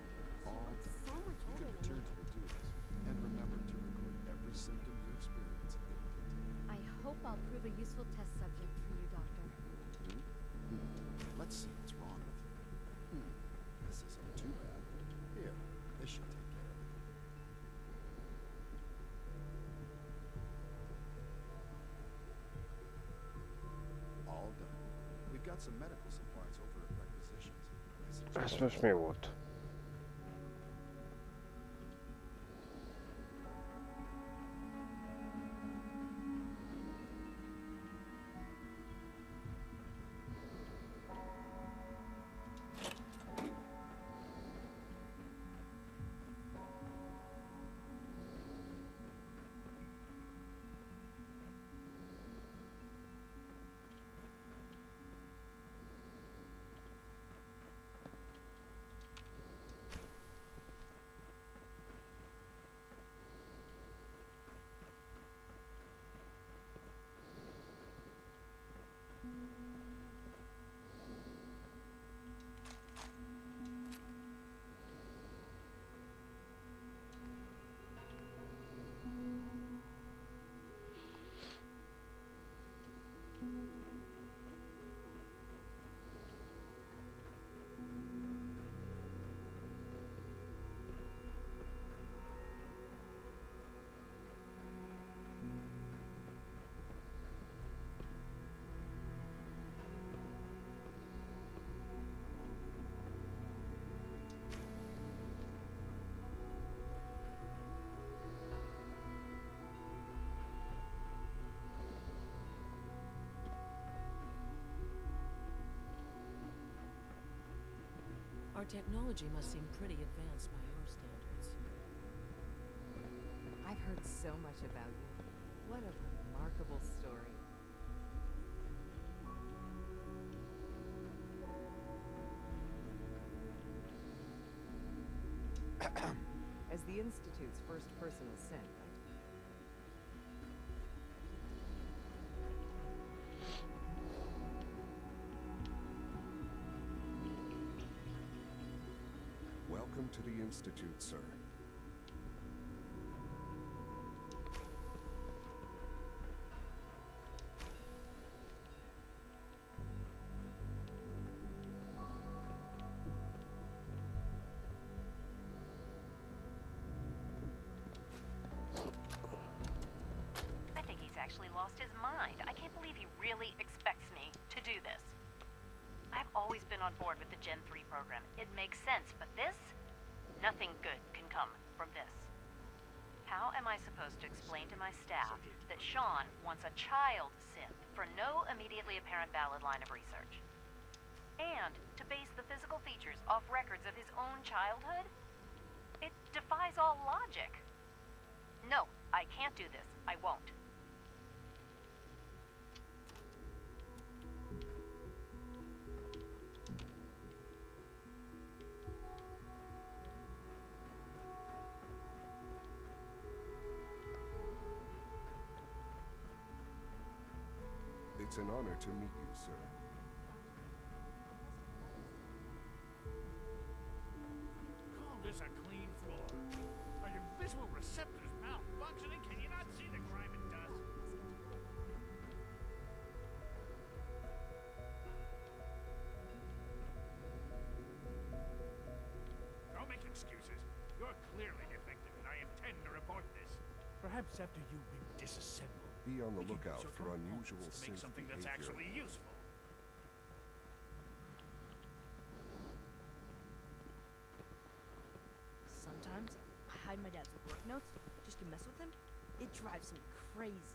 All so much you older can than return to the duties, and remember to record every symptom you experience. I hope I'll prove a useful test subject for you, Doctor. Let's see what's wrong with you. This isn't too bad. Here, this should take care of it. All done. We've got some medical supplies over at Requisitions. Ez most mi volt? Our technology must seem pretty advanced by your standards. I've heard so much about you. What a remarkable story. As the Institute's first personal sin, right? Welcome to the Institute, sir. actually lost his mind. I can't believe he really expects me to do this. I've always been on board with the Gen 3 program. It makes sense, but this? Nothing good can come from this. How am I supposed to explain to my staff that Sean wants a child synth for no immediately apparent valid line of research? And to base the physical features off records of his own childhood? It defies all logic. No, I can't do this. I won't. It's an honor to meet you, sir. Call this a clean floor. Are your visual receptors malfunctioning? Can you not see the grime and dust? Don't make excuses. You're clearly defective, and I intend to report this. Perhaps after you've been disassembled. Be on the we can lookout use your for components unusual to make synth something that's behavior. actually useful. Sometimes I hide my dad's work notes just to mess with him. It drives me crazy.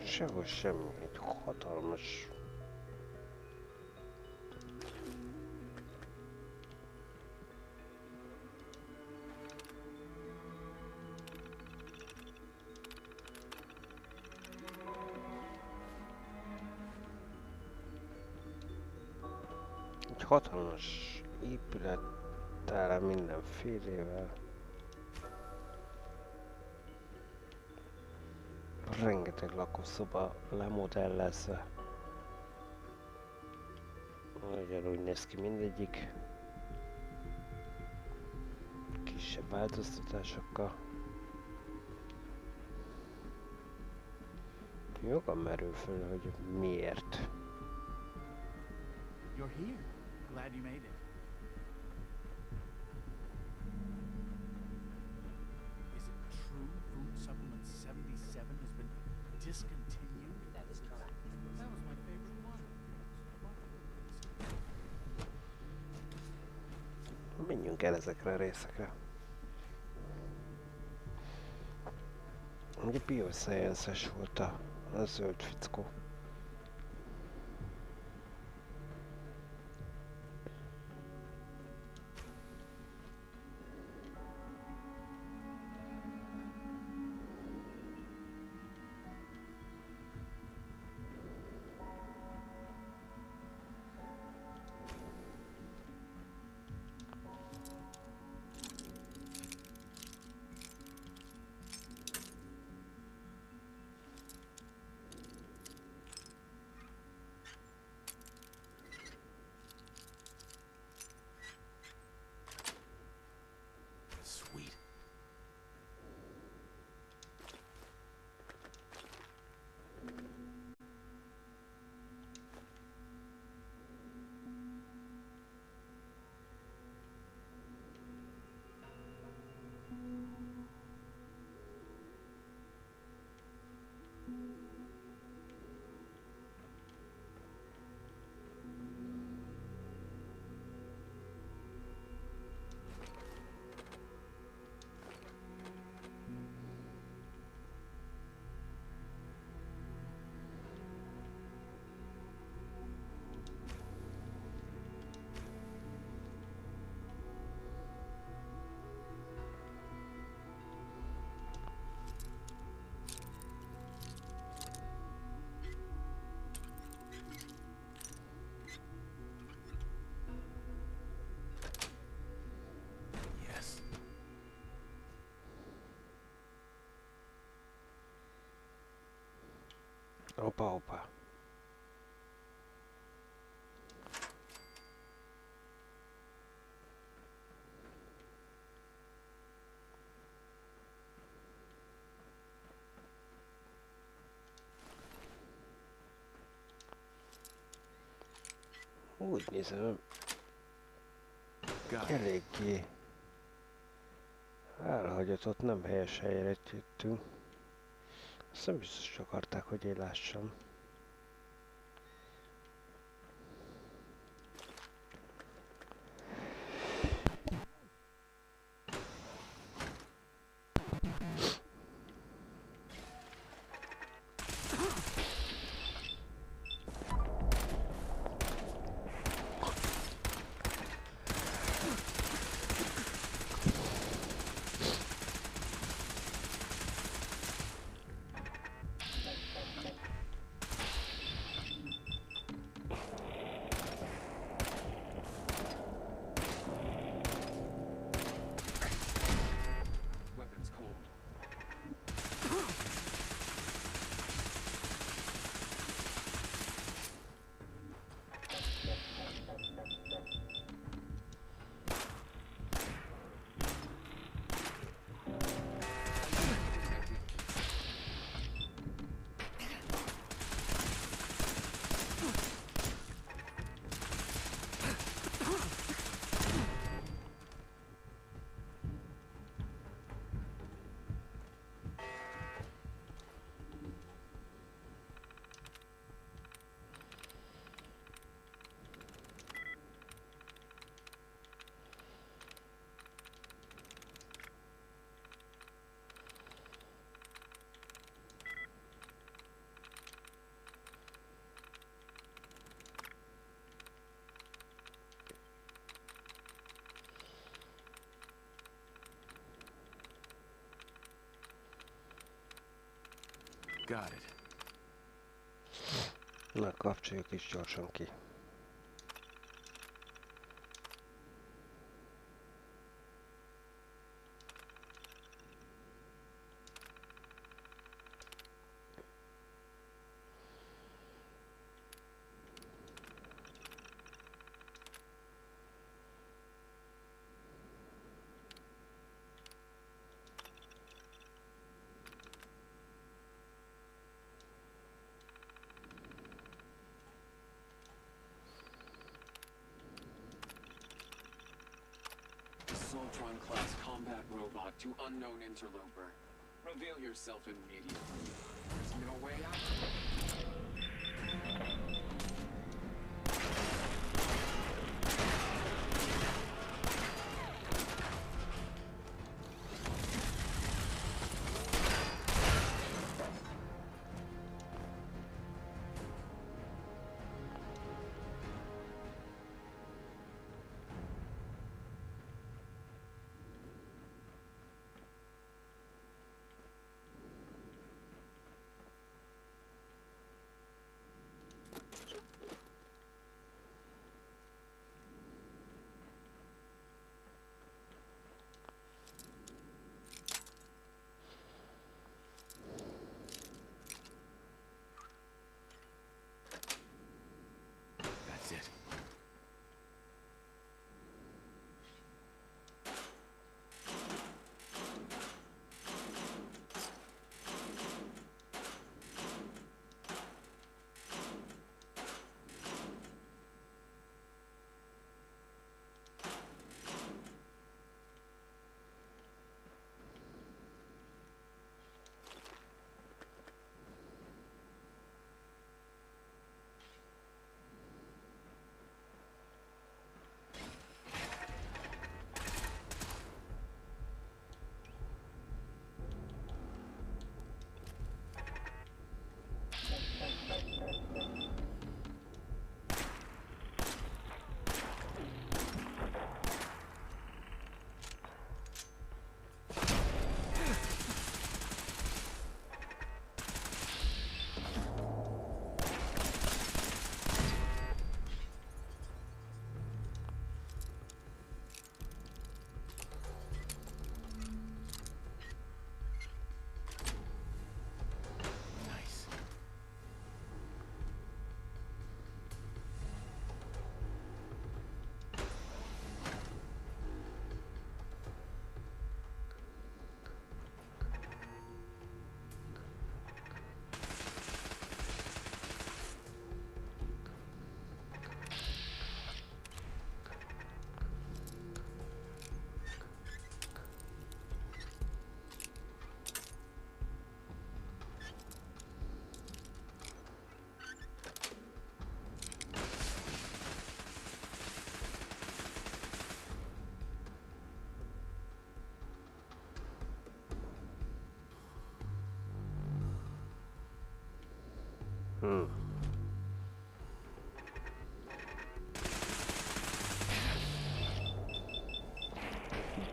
Sehol semmi, egy hatalmas... Egy hatalmas épület tele mindenfélével. Rengeteg lakószoba lemodellezve. Ugyanúgy néz ki mindegyik. Kisebb változtatásokkal. Jogam merül föl, hogy miért. You're here. Glad you made it. Is it true food supplement 77 has been discontinued? That is correct. That was my favorite one. Menjünk el ezekre a részekre. Ugye bioszciences volt a zöld fickó. Opa, opa. Úgy nézem, eléggé elhagyatott, nem helyes helyre jöttünk. Azt nem biztos akarták, hogy én lássam. Got it. Na, kapcsoljuk is gyorsan ki. Soltron-class combat robot to unknown interloper. Reveal yourself immediately. There's no way out.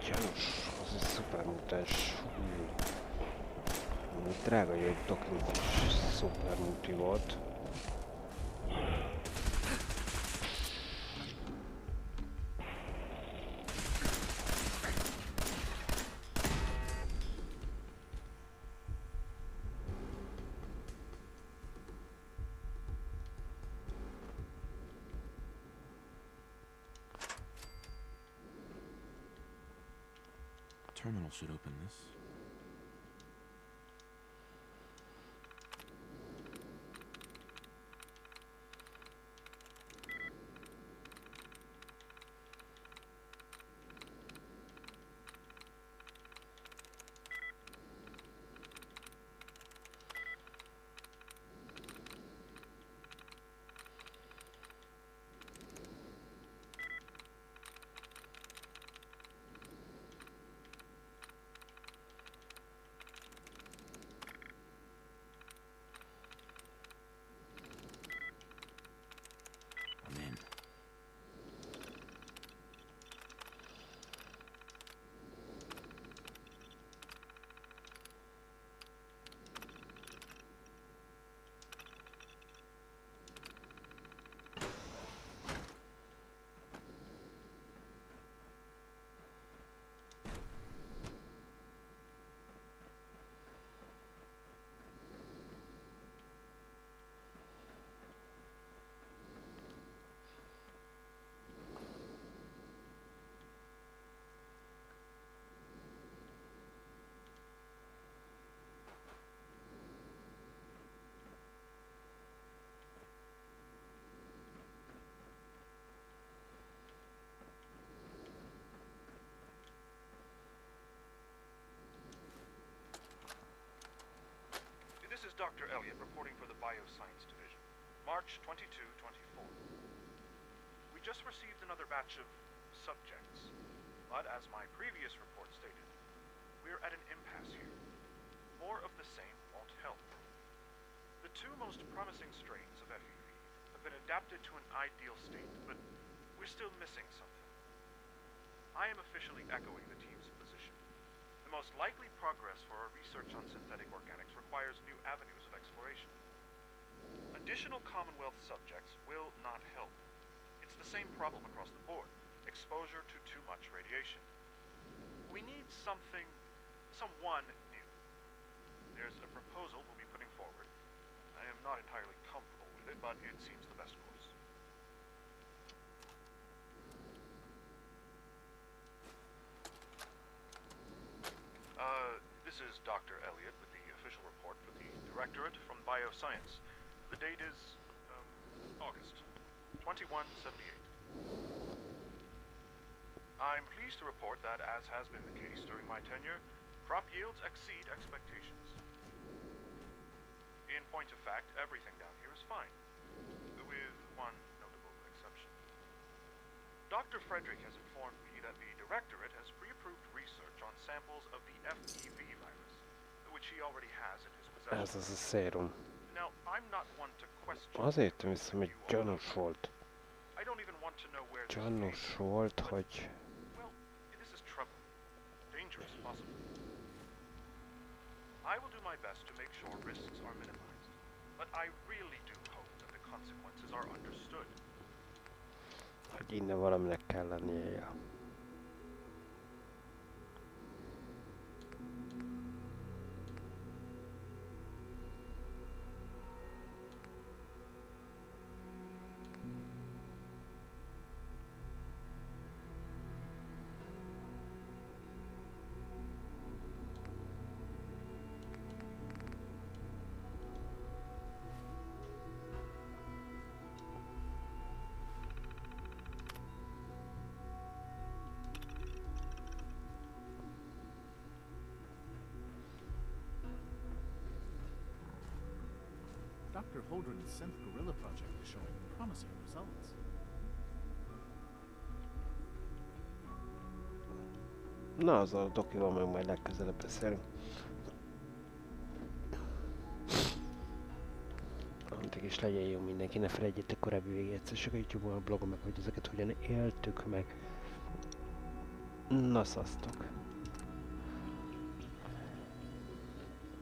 Gyanús, az egy szupermutáns. Drága, hogy egy doknikus szupermuti volt. Terminal should open this. This is Dr. Elliot reporting for the Bioscience Division, March 22, 24. We just received another batch of subjects, but as my previous report stated, we're at an impasse here. More of the same won't help. The two most promising strains of FEV have been adapted to an ideal state, but we're still missing something. I am officially echoing the team's position. The most likely progress for our research on synthetic organics requires new avenues of exploration. Additional Commonwealth subjects will not help. It's the same problem across the board, exposure to too much radiation. We need someone new. There's a proposal we'll be putting forward. I am not entirely comfortable with it, but it seems the best course. This is Dr. Elliot with the official report for the Directorate from Bioscience. The date is, August 2178. I'm pleased to report that, as has been the case during my tenure, crop yields exceed expectations. In point of fact, everything down here is fine, with one notable exception. Dr. Frederick has informed me that the Directorate has pre-approved research on samples of the FEV virus, which he already has in his possession. Ez az a szérum. Now, I'm not one to question. Azért hiszem, hogy gyanús volt. I don't even want to know where this Gyanús volt, hogy... Well, this is trouble. Dangerous, possibly. I will do my best to make sure risks are minimized, but I really do hope that the consequences are understood. Hogy innen valaminek kell lennie. Ja. Dr. Holdren's synth gorilla project is showing promising results. Na, azzal a dokival meg majd legközelebb beszélünk. Addig is legyen jó mindenki, ne felejtjétek korábbi végigjátszások a YouTube-on, a blogon, meg hogy ezeket hogyan éltük meg. Na szasztok!